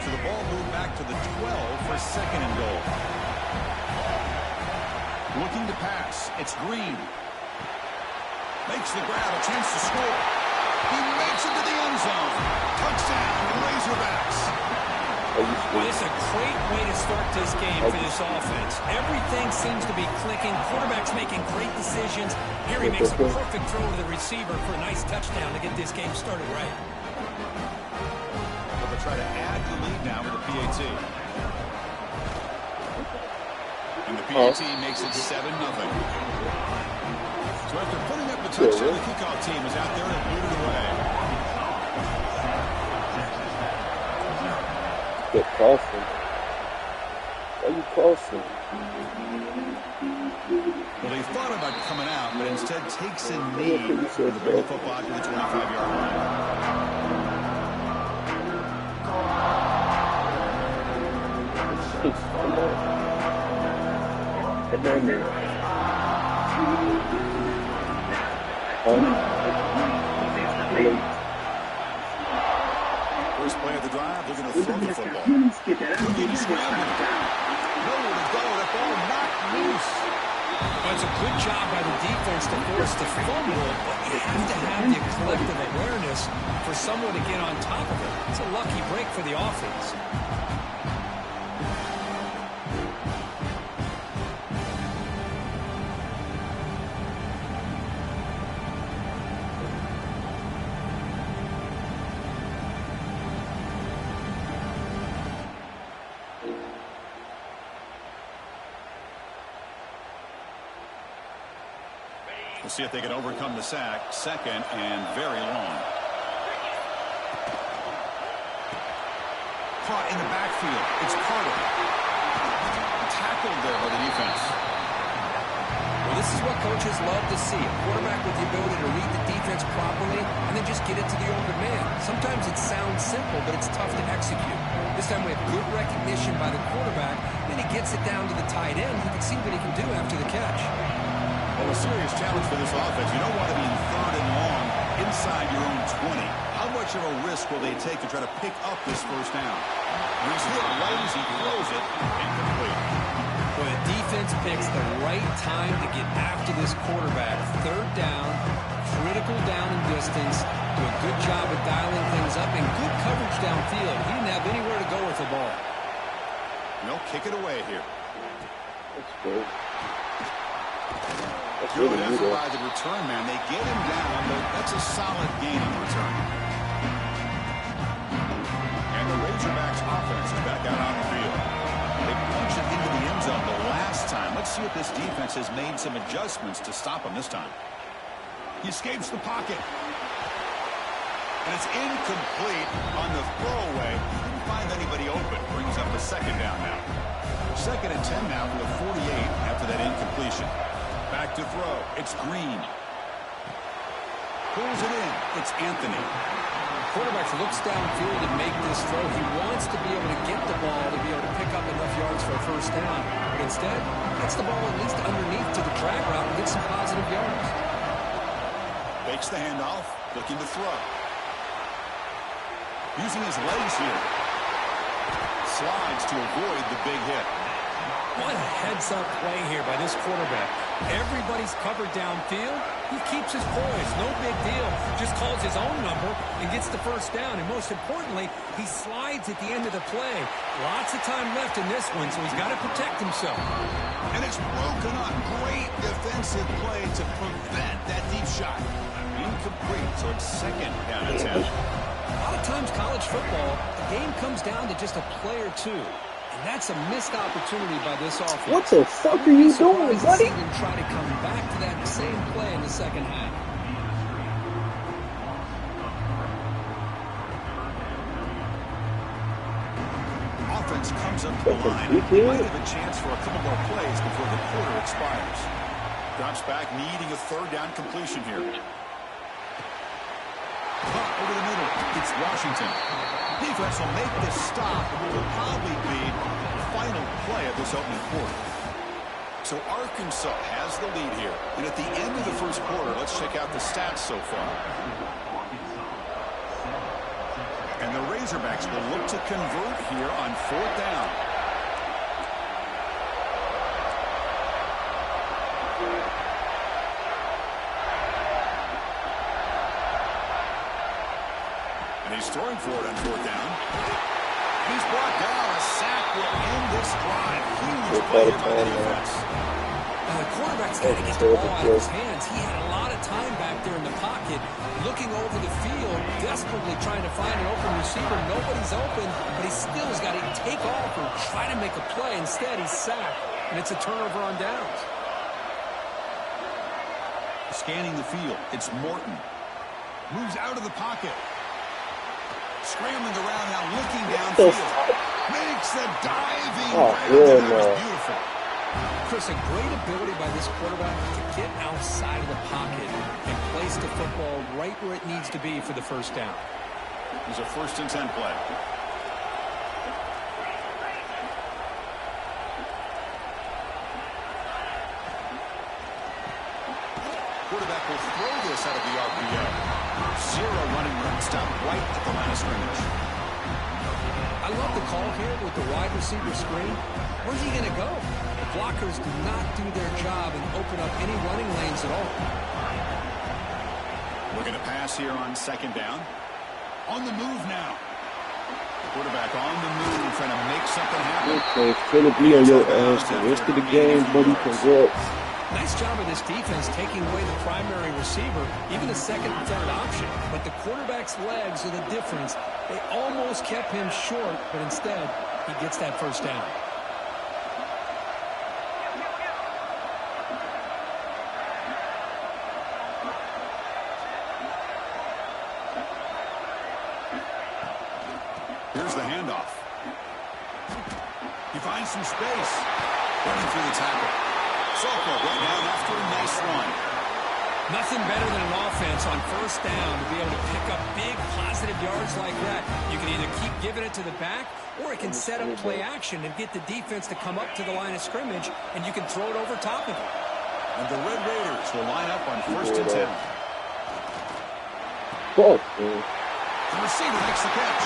So the ball moved back to the 12 for second and goal. Looking to pass. It's Green. Makes the grab. A chance to score. He makes it to the end zone. Touchdown, Razorbacks. Well, it's a great way to start this game for this offense. Everything seems to be clicking. Quarterback's making great decisions. Here he makes a perfect throw to the receiver for a nice touchdown to get this game started right. They'll try to add to the lead now with the PAT. And the PAT makes it 7-0. So after putting up the touchdown, the kickoff team is out there and booted away. Get crossing. Why are you crossing? Well, they thought about coming out, but instead takes a knee to bring the football to the 25-yard line. First play of the drive, they're going to throw the football. Looking to scramble. Nowhere to go. That ball knocked loose. Well, it's a good job by the defense to force the fumble, but you have to have the collective awareness for someone to get on top of it. It's a lucky break for the offense. We'll see if they can overcome the sack. Second and very long. Caught in the backfield. It's Carter. Tackled there by the defense. Well, this is what coaches love to see. A quarterback with the ability to read the defense properly and then just get it to the open man. Sometimes it sounds simple, but it's tough to execute. This time we have good recognition by the quarterback, and he gets it down to the tight end. He can see what he can do after the catch. Well, a serious challenge for this offense. You don't want to be in third and long inside your own 20. How much of a risk will they take to try to pick up this first down? He's hit right as he throws it, incomplete. Well, the defense picks the right time to get after this quarterback. Third down, critical down and distance. Do a good job of dialing things up and good coverage downfield. He didn't have anywhere to go with the ball. They'll kick it away here. That's good. Good effort by the return man. They get him down, but that's a solid gain on the return. And the Razorbacks offense is back out on the field. They punched it into the end zone the last time. Let's see if this defense has made some adjustments to stop him this time. He escapes the pocket. And it's incomplete on the throwaway. Didn't find anybody open. Brings up a second down now. 2nd and 10 now for the 48 after that incompletion. Back to throw. It's Green. Pulls it in. It's Anthony. Quarterback looks downfield and make this throw. He wants to be able to get the ball to be able to pick up enough yards for a first down. But instead, gets the ball at least underneath to the drag route and gets some positive yards. Fakes the handoff. Looking to throw. Using his legs here. Slides to avoid the big hit. What a heads-up play here by this quarterback. Everybody's covered downfield. He keeps his poise. No big deal. Just calls his own number and gets the first down. And most importantly, he slides at the end of the play. Lots of time left in this one, so he's got to protect himself. And it's broken up. Great defensive play to prevent that deep shot. Incomplete, so it's 2nd down and 10. A lot of times college football, the game comes down to just a play or two. And that's a missed opportunity by this offense. What the fuck are you doing, buddy? And try to come back to that same play in the second half. Offense comes up to the line. Might have a chance for a couple more plays before the quarter expires. Drops back, needing a 3rd down completion here. Caught over the middle. It's Washington. Defense will make this stop, and will probably be the final play of this opening quarter. So Arkansas has the lead here. And at the end of the first quarter, let's check out the stats so far. And the Razorbacks will look to convert here on 4th down. And he's throwing for it on 4th down. He's brought down. A sack will end this drive. Huge play by the defense. The quarterback's got to get the ball out of his hands. He had a lot of time back there in the pocket, looking over the field, desperately trying to find an open receiver. Nobody's open, but he still has got to take off or try to make a play. Instead, he's sacked, and it's a turnover on downs. Scanning the field, it's Morton. Moves out of the pocket. Scrambling around now, looking downfield. Makes the diving grab. That was beautiful. Chris, a great ability by this quarterback to get outside of the pocket and place the football right where it needs to be for the first down. It's a 1st and 10 play. Quarterback will throw this out of the RPO. 0 running room. Stop right at the line of scrimmage. I love the call here with the wide receiver screen. Where's he going to go? The blockers do not do their job and open up any running lanes at all. Looking to pass here on 2nd down. On the move now. Quarterback on the move, trying to make something happen. Okay, Philip, be on your ass the rest of the game, buddy. Congrats. Nice job of this defense taking away the primary receiver, even the 2nd and 3rd option. But the quarterback's legs are the difference. They almost kept him short, but instead, he gets that first down. Here's the handoff. He finds some space. Running through the tackle. Soko right down after a nice run. Nothing better than an offense on 1st down to be able to pick up big positive yards like that. You can either keep giving it to the back, or it can set up play action and get the defense to come up to the line of scrimmage, and you can throw it over top of it. And the Red Raiders will line up on 1st and 10. Fuck, man. The receiver makes the catch.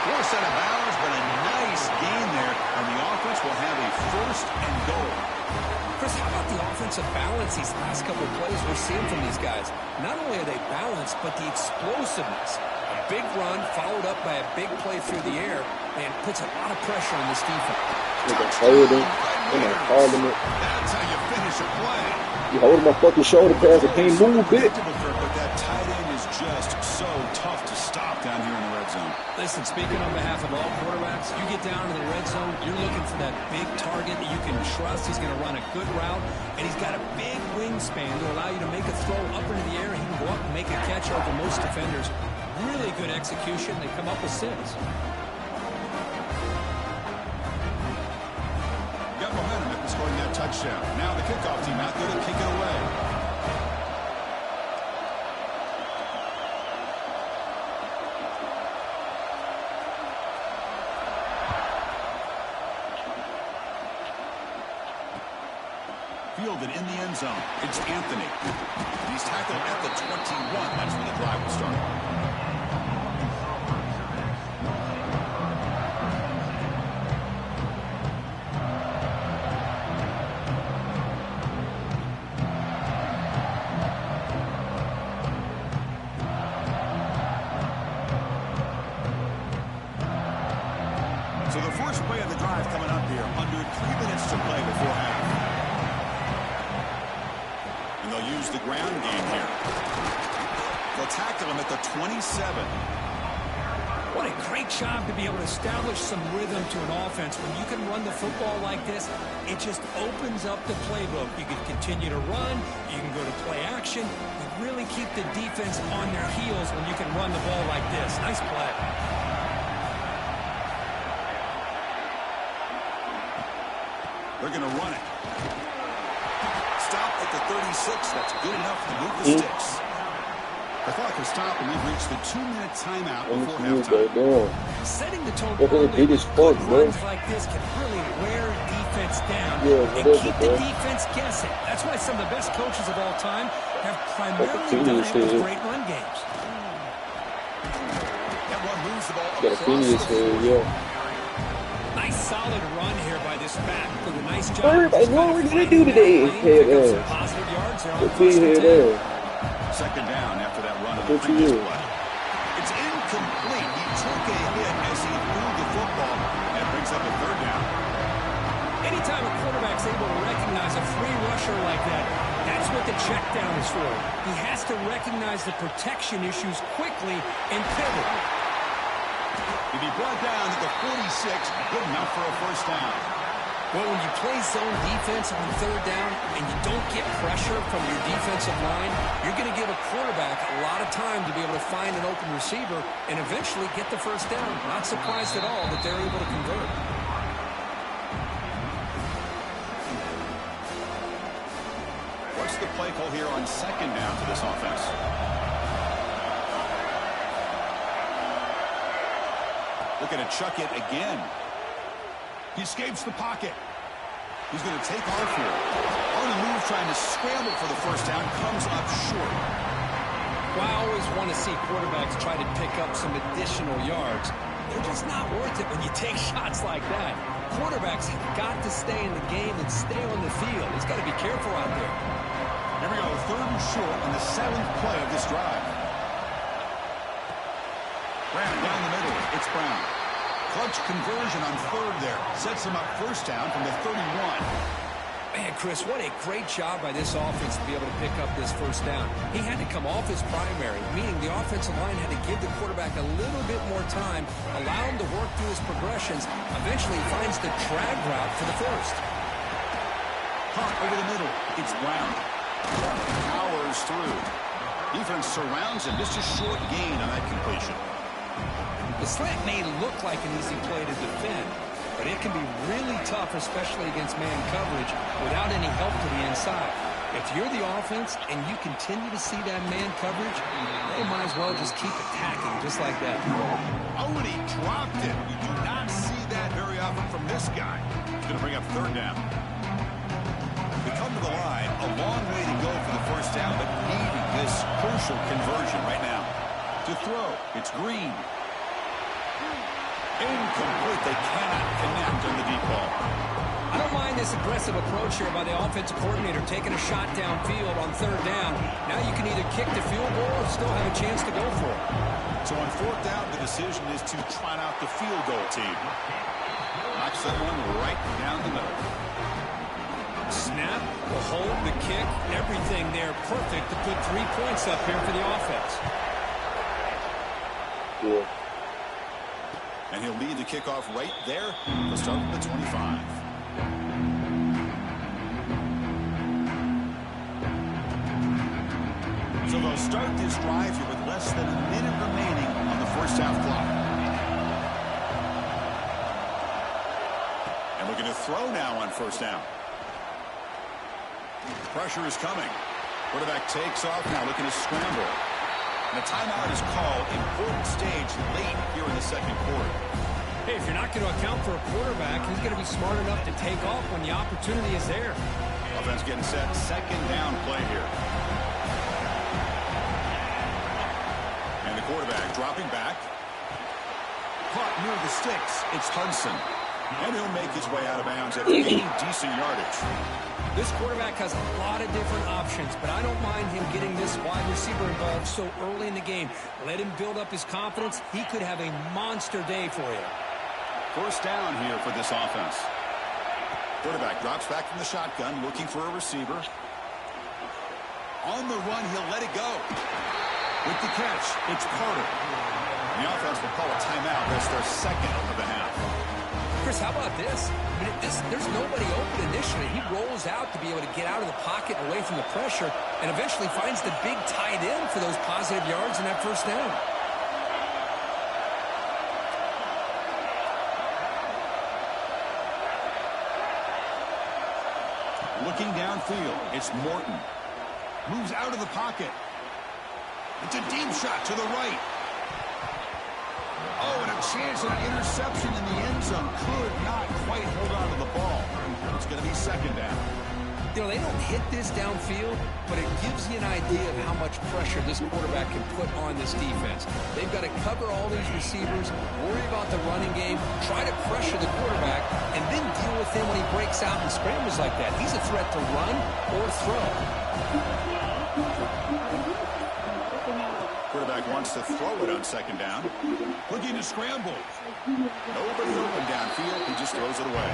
Forced out of bounds, but a nice gain there, and the offense will have a 1st and goal. Chris, how about the offensive balance these last couple of plays we're seeing from these guys? Not only are they balanced, but the explosiveness. A big run followed up by a big play through the air, and puts a lot of pressure on this defense. They're gonna hold him. They're gonna call him. That's how you finish a play. You hold my fucking shoulder pass. I can't move, bitch. But that tight end is just so tough to stop down here in the red zone. Listen, speaking on behalf of all quarterbacks, you get down to the red zone, you're looking for that big target that you can trust. He's going to run a good route, and he's got a big wingspan to allow you to make a throw up into the air. He can go up and make a catch over most defenders. Really good execution. They come up with 6. Got momentum after scoring that touchdown. Now the kickoff team out there to kick it away. Fielded in the end zone. It's Anthony. He's tackled at the 21. That's where the drive will start. So the first play of the drive coming up here. Under 3 minutes to play before half. And they'll use the ground game here. They'll tackle him at the 27. What a great job to be able to establish some rhythm to an offense. When you can run the football like this, it just opens up the playbook. You can continue to run. You can go to play action. You really keep the defense on their heels when you can run the ball like this. Nice play. They're going to run it. Stop at the 36. That's good enough to move the sticks. The clock has stopped, and we've reached the 2-minute timeout before halftime. Setting the tone Look at the early with biggest good part, bro. runs like this can really wear defense down Yeah, and whatever, keep the bro. defense guessing. That's why some of the best coaches of all time have primarily Opportunity done it with here. great run games. That one moves the ball Got a across Phineas the here, field. yeah. Nice solid run here by this back. Did a nice job. Everybody, Just what kind of did they finding do today? that lane, Head pick up some ass. positive yards there on What first and head 10. ass? Second down after that run of the What you previous do? play. It's incomplete. He took a hit as he threw the football. That brings up a third down. Anytime a quarterback's able to recognize a free rusher like that, that's what the check down is for. He has to recognize the protection issues quickly and pivot. He'd be brought down at the 46. Good enough for a first down. Well, when you play zone defense on third down and you don't get pressure from your defensive line, you're going to give a quarterback a lot of time to be able to find an open receiver and eventually get the first down. Not surprised at all that they're able to convert. What's the play call here on second down for this offense? Looking to chuck it again. He escapes the pocket. He's going to take off here. On the move, trying to scramble for the first down. Comes up short. Well, I always want to see quarterbacks try to pick up some additional yards. They're just not worth it when you take shots like that. Quarterbacks have got to stay in the game and stay on the field. He's got to be careful out there. Here we go. Third and short on the 7th play of this drive. Brown down the middle. It's Brown. Clutch conversion on third there. Sets him up first down from the 31. Man, Chris, what a great job by this offense to be able to pick up this first down. He had to come off his primary, meaning the offensive line had to give the quarterback a little bit more time, allow him to work through his progressions. Eventually, he finds the drag route for the first. Hunt over the middle. It's Brown. Powers through. Defense surrounds him. Just a short gain on that completion. The slant may look like an easy play to defend, but it can be really tough, especially against man coverage, without any help to the inside. If you're the offense and you continue to see that man coverage, they might as well just keep attacking just like that. Oh, and he dropped it. You do not see that very often from this guy. He's going to bring up third down. We come to the line. A long way to go for the first down, but needing this crucial conversion right now. To throw, it's Green. Incomplete. They cannot connect on the deep ball. I don't mind this aggressive approach here by the offensive coordinator, taking a shot downfield on third down. Now you can either kick the field goal or still have a chance to go for it. So on fourth down, the decision is to trot out the field goal team. Knocks that one right down the middle. Snap, the hold, the kick, everything there perfect to put 3 points up here for the offense. Yeah. And he'll lead the kickoff right there. They'll start with the 25. So they'll start this drive here with less than a minute remaining on the first half clock. And looking to throw now on first down. Pressure is coming. Quarterback takes off now, looking to scramble. And a timeout is called. Important stage late here in the second quarter. Hey, if you're not going to account for a quarterback, he's going to be smart enough to take off when the opportunity is there. Offense getting set. Second down play here. And the quarterback dropping back. Caught near the sticks. It's Hudson. And he'll make his way out of bounds after gaining decent yardage. This quarterback has a lot of different options, but I don't mind him getting this wide receiver involved so early in the game. Let him build up his confidence. He could have a monster day for you. First down here for this offense. Quarterback drops back from the shotgun, looking for a receiver. On the run, he'll let it go. With the catch, it's Carter. And the offense will call a timeout. That's their second of the half. Chris, how about this? I mean, there's nobody open initially. He rolls out to be able to get out of the pocket and away from the pressure and eventually finds the big tight end for those positive yards in that first down. Looking downfield, it's Morton. Moves out of the pocket. It's a deep shot to the right. Oh, and a chance at an interception in the end zone. Could not quite hold on to the ball. It's going to be second down. You know, they don't hit this downfield, but it gives you an idea of how much pressure this quarterback can put on this defense. They've got to cover all these receivers, worry about the running game, try to pressure the quarterback, and then deal with him when he breaks out and scrambles like that. He's a threat to run or throw. Quarterback wants to throw it on second down. Looking to scramble. Nobody open downfield. He just throws it away.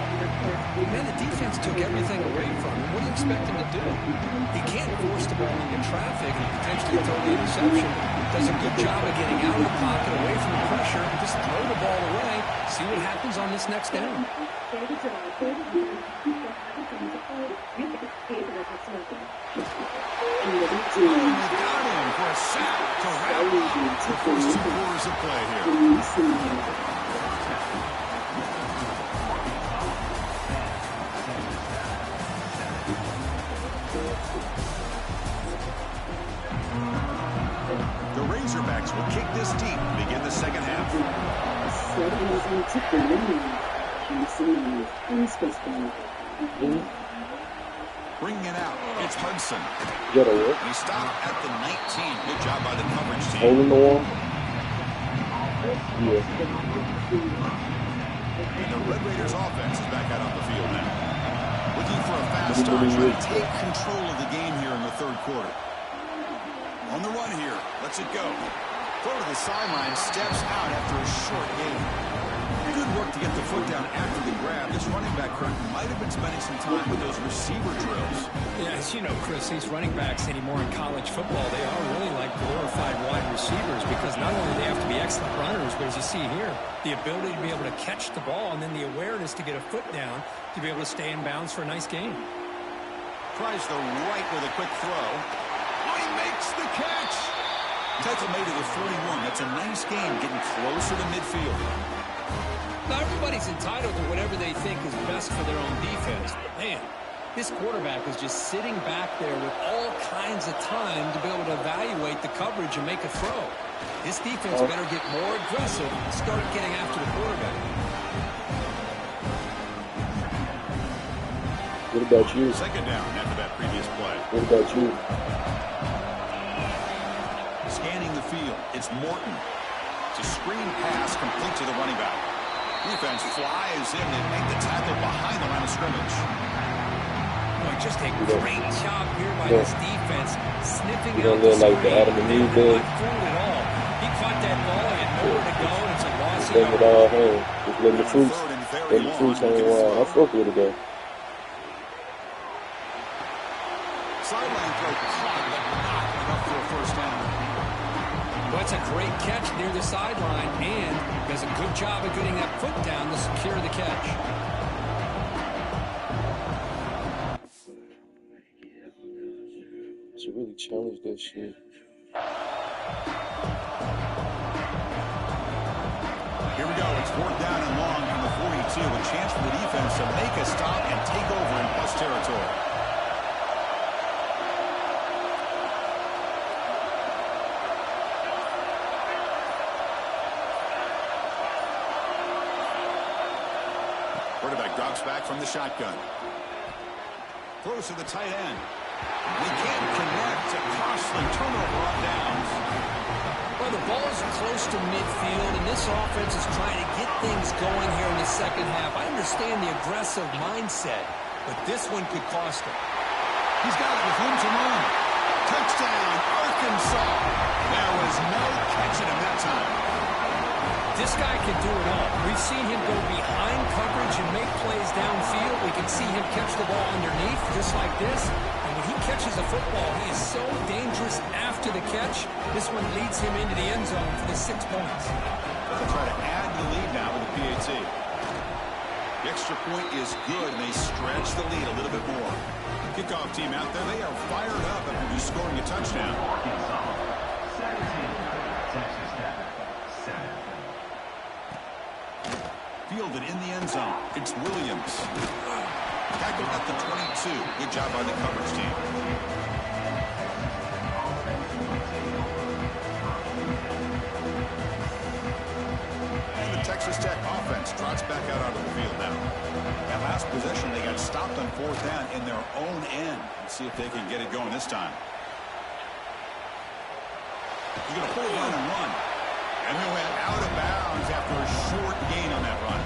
Man, the defense took everything away from him. What do you expect him to do? He can't force the ball into traffic and potentially throw the interception. Does a good job of getting out of the pocket, away from the pressure, and just throw the ball away. See what happens on this next down. Got him for a sack to wrap up the first 2 quarters of play here. The Razorbacks will kick this deep and begin the second half. Bringing it out, it's Hudson. He stopped at the 19. Good job by the coverage team. Holding the wall. Yeah. And the Red Raiders offense is back out on the field now. Looking for a fast start, trying to take control of the game here in the third quarter. On the run here, lets it go. Throw to the sideline, steps out after a short gain. Good work to get the foot down after the grab. This running back, Kurt, might have been spending some time with those receiver drills. Yeah, as you know, Chris, these running backs anymore in college football, they are really like glorified wide receivers because not only do they have to be excellent runners, but as you see here, the ability to be able to catch the ball and then the awareness to get a foot down to be able to stay in bounds for a nice gain. Tries the right with a quick throw. Oh, he makes the catch. Tackle made to the 41. That's a nice game, getting closer to midfield. Now, everybody's entitled to whatever they think is best for their own defense. Man, this quarterback is just sitting back there with all kinds of time to be able to evaluate the coverage and make a throw. This defense better get more aggressive and start getting after the quarterback. What about you? Second down after that previous play. What about you? Scanning the field, it's Morton. It's a screen pass complete to the running back. Defense flies in and make the tackle behind the line of scrimmage. Boy, just a great job here by this defense, sniffing You don't out the look like the screen. Adam and Eve They're did. not fooled at all. He caught that ball, he had nowhere to go, and it's a loss of Letting it yardage. all hang. Just letting the fruits. Third and very Letting the long. fruits hang wild. I fuck with it though. Sideline throw caught, but not enough for a first down. Well, it's a great catch near the sideline and does a good job of getting that foot down to secure the catch. Should really challenge that shit. Here we go. It's 4th down and long from the 42. A chance for the defense to make a stop and take over in plus territory. Quarterback drops back from the shotgun. Throws to the tight end. They can't connect. A costly turnover on downs. Well, the ball's close to midfield, and this offense is trying to get things going here in the second half. I understand the aggressive mindset, but this one could cost him. He's got it with room to run. Touchdown, Arkansas. There was no catching him that time. This guy can do it all. We've seen him go behind coverage and make plays downfield. We can see him catch the ball underneath, just like this. And when he catches a football, he is so dangerous after the catch. This one leads him into the end zone for the 6 points. They'll try to add the lead now with the PAT. The extra point is good, and they stretch the lead a little bit more. Kickoff team out there, they are fired up after just scoring a touchdown. Fielded in the end zone. It's Williams. Tackled at the 22. Good job by the coverage team. And the Texas Tech offense trots back out onto the field now. That last possession, they got stopped on 4th down in their own end. Let's see if they can get it going this time. He's going to pull down and run. And we went out of bounds after a short gain on that run.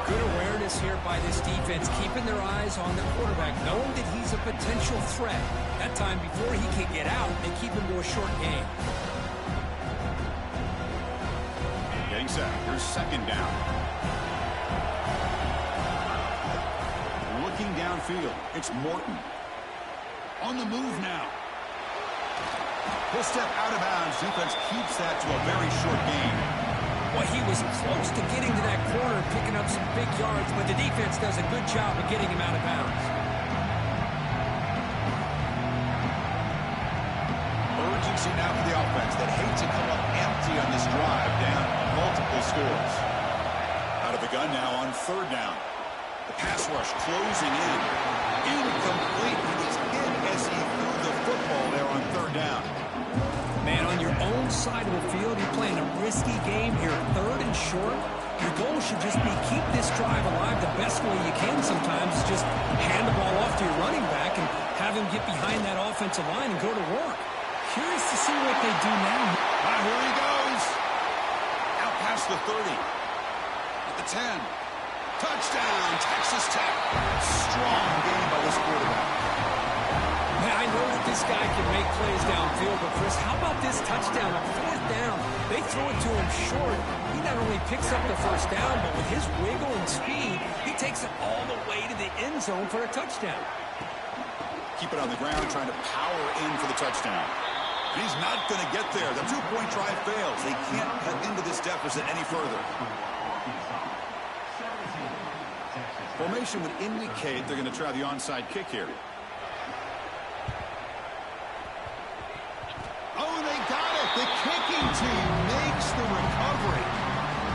Good awareness here by this defense, keeping their eyes on the quarterback, knowing that he's a potential threat. That time before he can get out, they keep him to a short gain. Getting set. Here's 2nd down. Looking downfield. It's Morton. On the move now. He'll step out of bounds. Defense keeps that to a very short gain. Well, he was close to getting to that corner and picking up some big yards, but the defense does a good job of getting him out of bounds. Urgency now for the offense that hate to come up empty on this drive, down multiple scores. Out of the gun now on 3rd down. The pass rush closing in. Incomplete. He was hit as he threw the football there on 3rd down. Man, on your own side of the field, you're playing a risky game here, 3rd and short. Your goal should just be keep this drive alive the best way you can sometimes. Is just hand the ball off to your running back and have him get behind that offensive line and go to work. Curious to see what they do now. Here he goes. Out past the 30. At the 10. Touchdown, Texas Tech. Strong game by this quarterback. I know that this guy can make plays downfield, but Chris, how about this touchdown on 4th down? They throw it to him short. He not only picks up the 1st down, but with his wiggle and speed, he takes it all the way to the end zone for a touchdown. Keep it on the ground, trying to power in for the touchdown. He's not going to get there. The 2-point try fails. They can't cut into this deficit any further. Formation would indicate they're going to try the onside kick here. Oh, they got it. The kicking team makes the recovery.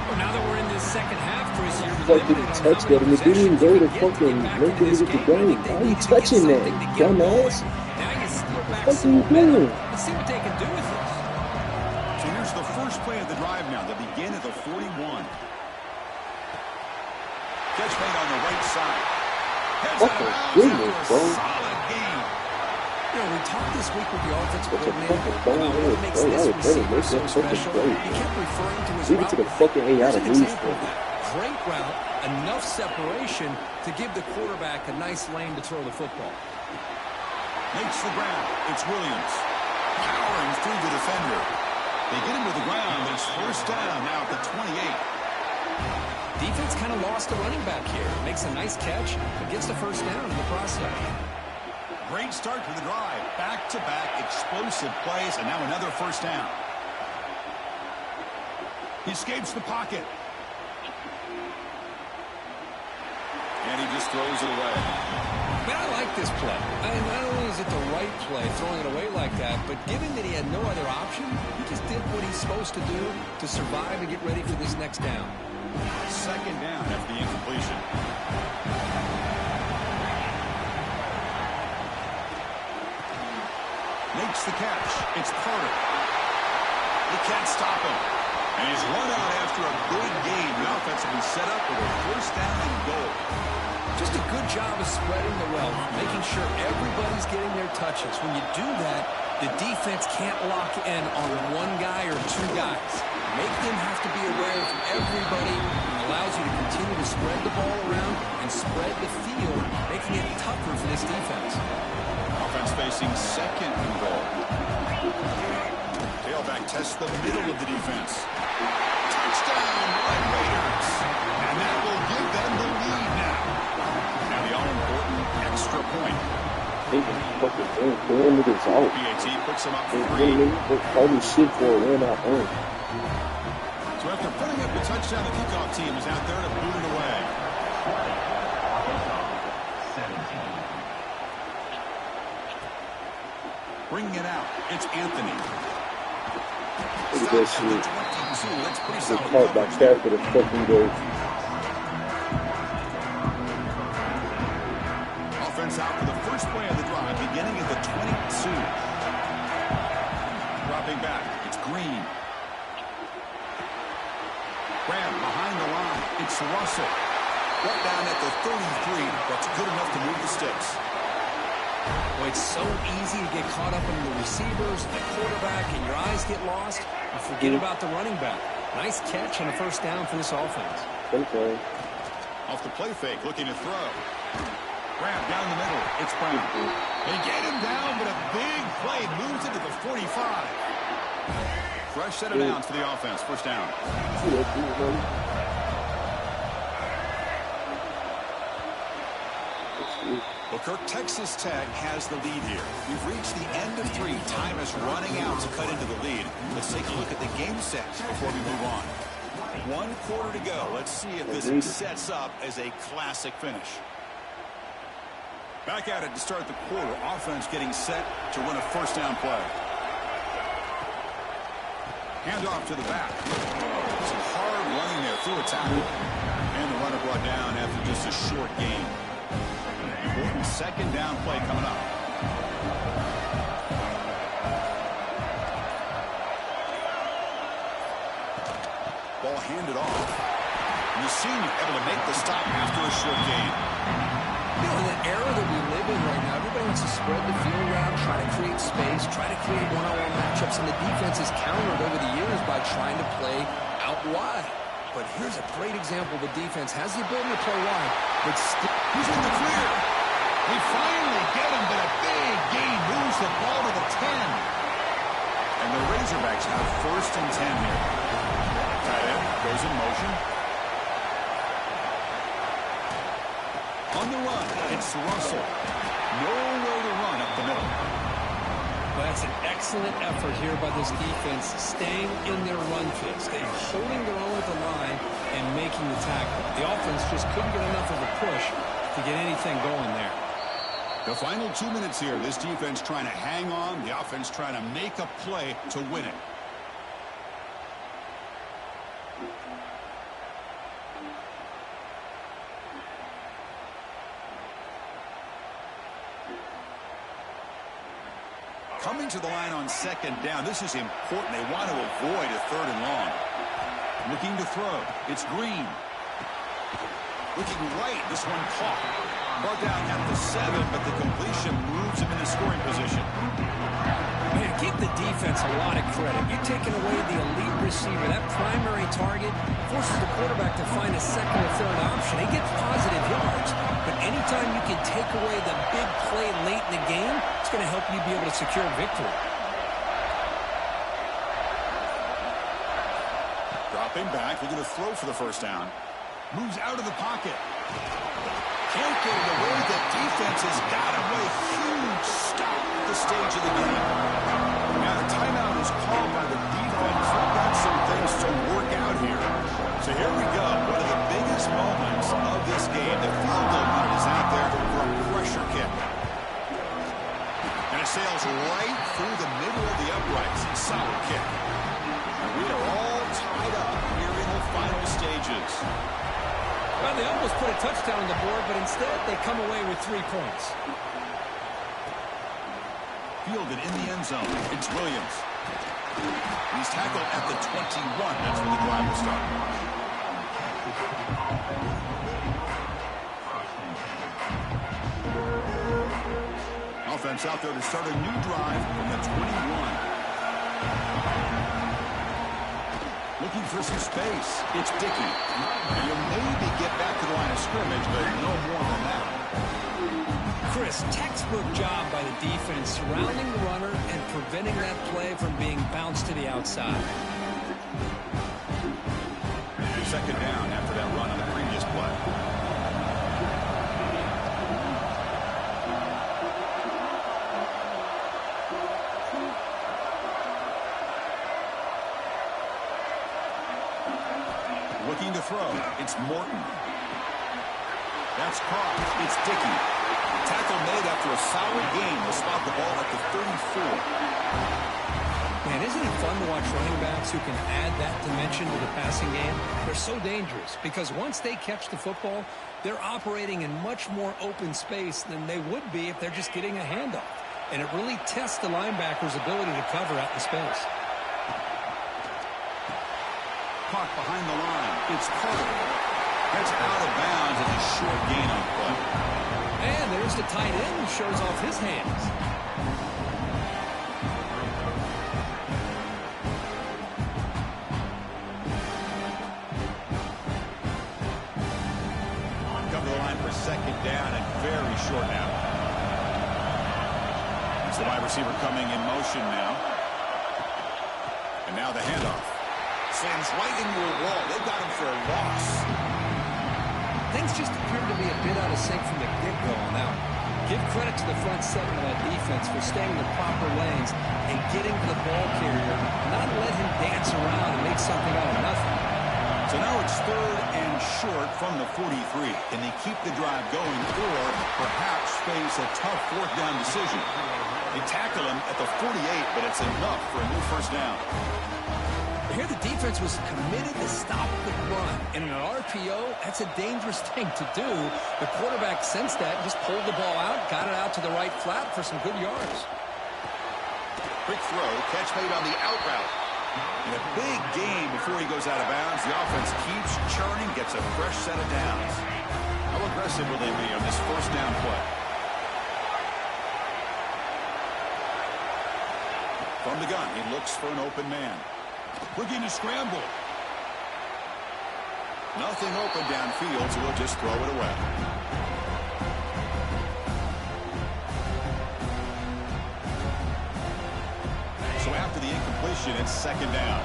Well, now that we're in this second half, Chris, you're Like, did he touch that? And it didn't even go to fucking make him get the game. Why are you touching that, dumbass? Now you steal back What some are you doing? Let's see what they can do with this. So here's the first play of the drive now. They begin at the 41. Catch made on the right side. Heads What out the of bounds goodness, after bro? a solid game. You know, we talked this week with the offensive What's a coordinator fucking about ball what is, makes bro? this I would better receiver make so that fucking special. play. He kept referring to his Leave it route. to the fucking AI Here's to an move example for of that. Great route, enough separation to give the quarterback a nice lane to throw the football. Makes the ground. It's Williams. Powering through the defender. They get him to the ground. It's 1st down now at the 28. Defense kind of lost a running back here. Makes a nice catch, but gets the 1st down in the process. Great start to the drive. Back-to-back explosive plays, and now another 1st down. He escapes the pocket. And he just throws it away. Man, I like this play. Not only is it the right play, throwing it away like that, but given that he had no other option, he just did what he's supposed to do to survive and get ready for this next down. Second down after the incompletion. Makes the catch. It's Carter. He can't stop him. And he's run out after a big gain. The offense will be set up with a first down and goal. Just a good job of spreading the wealth, making sure everybody's getting their touches. When you do that, the defense can't lock in on one guy or two guys. Make them have to be aware of everybody, and allows you to continue to spread the ball around and spread the field, making it tougher for this defense. Offense facing second and goal. Tailback tests the middle of the defense. Touchdown, Red Raiders. And that will give them the lead now. Now the all-important extra point. PAT puts them up 3. So after putting up a touchdown, the kickoff team is out there to boot it away. Bringing it out, it's Anthony. That's pretty solid. Caught by Stafford a second goal. Offense out for the first play of the drive, beginning at the 22. Dropping back, it's Green. Graham behind the line, it's Russell. Right down at the 33, that's good enough to move the sticks. Well, it's so easy to get caught up in the receivers, the quarterback, and your eyes get lost. You forget about the running back. Nice catch and a first down for this offense. Okay. Off the play fake, looking to throw. Grab down the middle. It's Brown. They get him down, but a big play moves it to the 45. Fresh set of downs for the offense. First down. Well, Kirk, Texas Tech has the lead here. We've reached the end of 3. Time is running out to cut into the lead. Let's take a look at the game set before we move on. 1 quarter to go. Let's see if this sets up as a classic finish. Back at it to start the quarter. Offense getting set to run a first down play. Hand off to the back. Some hard running there through a tackle. And the runner brought down after just a short gain. Important second down play coming up. Ball handed off. And the senior able to make the stop after a short gain. You know, in the era that we live in right now, everybody wants to spread the field around, try to create space, try to create one-on-one matchups, and the defense is countered over the years by trying to play out wide. But here's a great example. The defense has the ability to play wide, but still... He's in the clear. We finally get him, but a big gain moves the ball to the 10. And the Razorbacks have first and 10 here. Tight end goes in motion. On the run, it's Russell. Nowhere to run up the middle. Well, that's an excellent effort here by this defense, staying in their run fit, staying holding their own at the line and making the tackle. The offense just couldn't get enough of a push to get anything going there. The final 2 minutes here. This defense trying to hang on. The offense trying to make a play to win it. Coming to the line on second down. This is important. They want to avoid a third and long. Looking to throw. It's Green. Looking right. This one caught. Brought down at the 7, but the completion moves him into scoring position. Man, give the defense a lot of credit. You're taking away the elite receiver. That primary target forces the quarterback to find a second or third option. He gets positive yards, but anytime you can take away the big play late in the game, it's going to help you be able to secure victory. Dropping back, looking to throw for the first down. Moves out of the pocket. Can't get it away. The defense has got him with a huge stop at the stage of the game. Now the timeout is called by the defense. They've got some things to work out And it sails right through the middle of the uprights. Solid kick. And we are all tied up here in the final stages. Well, they almost put a touchdown on the board, but instead they come away with 3 points. Fielded in the end zone. It's Williams. He's tackled at the 21. That's where the drive will start. Offense out there to start a new drive from the 21. Looking for some space. It's Dickey. And he'll maybe get back to the line of scrimmage, but no more than that. Chris, textbook job by the defense surrounding the runner and preventing that play from being bounced to the outside. Second down after that run on the previous play. Looking to throw. It's Morton. That's caught. It's Dickey. Tackle made after a solid gain to spot the ball at the 34. Man, isn't it fun to watch running backs who can add that dimension to the passing game? They're so dangerous because once they catch the football, they're operating in much more open space than they would be if they're just getting a handoff. And it really tests the linebacker's ability to cover out in space. Caught behind the line. It's Carter. That's out of bounds and a short gain on play. And there's the tight end who shows off his hands. Cover the line for second down and very short now. It's the wide receiver coming in motion now. And now the handoff. Sends right into a wall. They've got him for a loss. Things just appear to be a bit out of sync from the get-go on that one. Give credit to the front seven of that defense for staying in the proper lanes and getting to the ball carrier, not let him dance around and make something out of nothing. So now it's third and short from the 43. Can they keep the drive going or perhaps face a tough fourth down decision? They tackle him at the 48, but it's enough for a new first down. Here the defense was committed to stop the run. And in an RPO, that's a dangerous thing to do. The quarterback sensed that and just pulled the ball out, got it out to the right flat for some good yards. Quick throw, catch made on the out route. In a big game before he goes out of bounds, the offense keeps churning, gets a fresh set of downs. How aggressive will they be on this first down play? From the gun, he looks for an open man. Looking to scramble. Nothing open downfield, so he'll just throw it away. So after the incompletion, it's second down.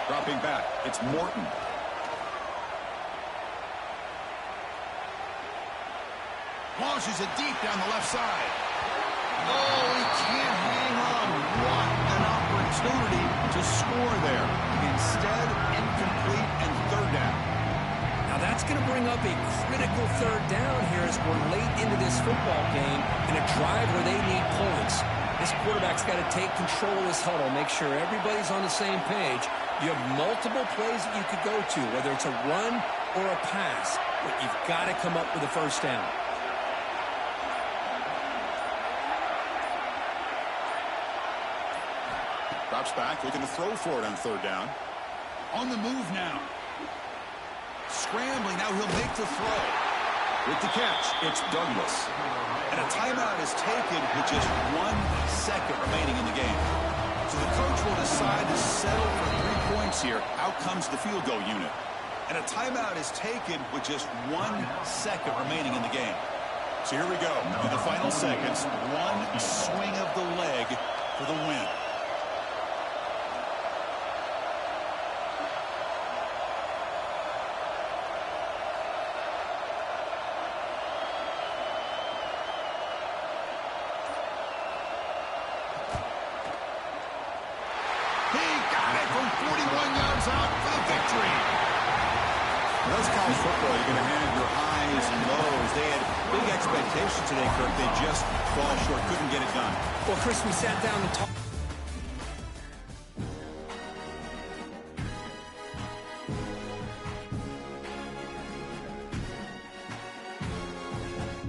Dropping back, it's Morton. Launches it deep down the left side. Oh, he can't hang on. What an opportunity to score there. Instead, incomplete and third down. Now that's going to bring up a critical third down here as we're late into this football game in a drive where they need points. This quarterback's got to take control of this huddle, make sure everybody's on the same page. You have multiple plays that you could go to, whether it's a run or a pass, but you've got to come up with a first down. Drops back, looking to throw for it on third down. On the move now. Scrambling, now he'll make the throw. With the catch, it's Douglas. And a timeout is taken with just 1 second remaining in the game. So the coach will decide to settle for 3 points here. Out comes the field goal unit. And a timeout is taken with just 1 second remaining in the game. So here we go. In the final seconds, one swing of the leg for the win. Well, that's college football. You're going to have your highs and lows. They had big expectations today, Kirk. They just fall short, couldn't get it done. Well, Chris, we sat down and talked.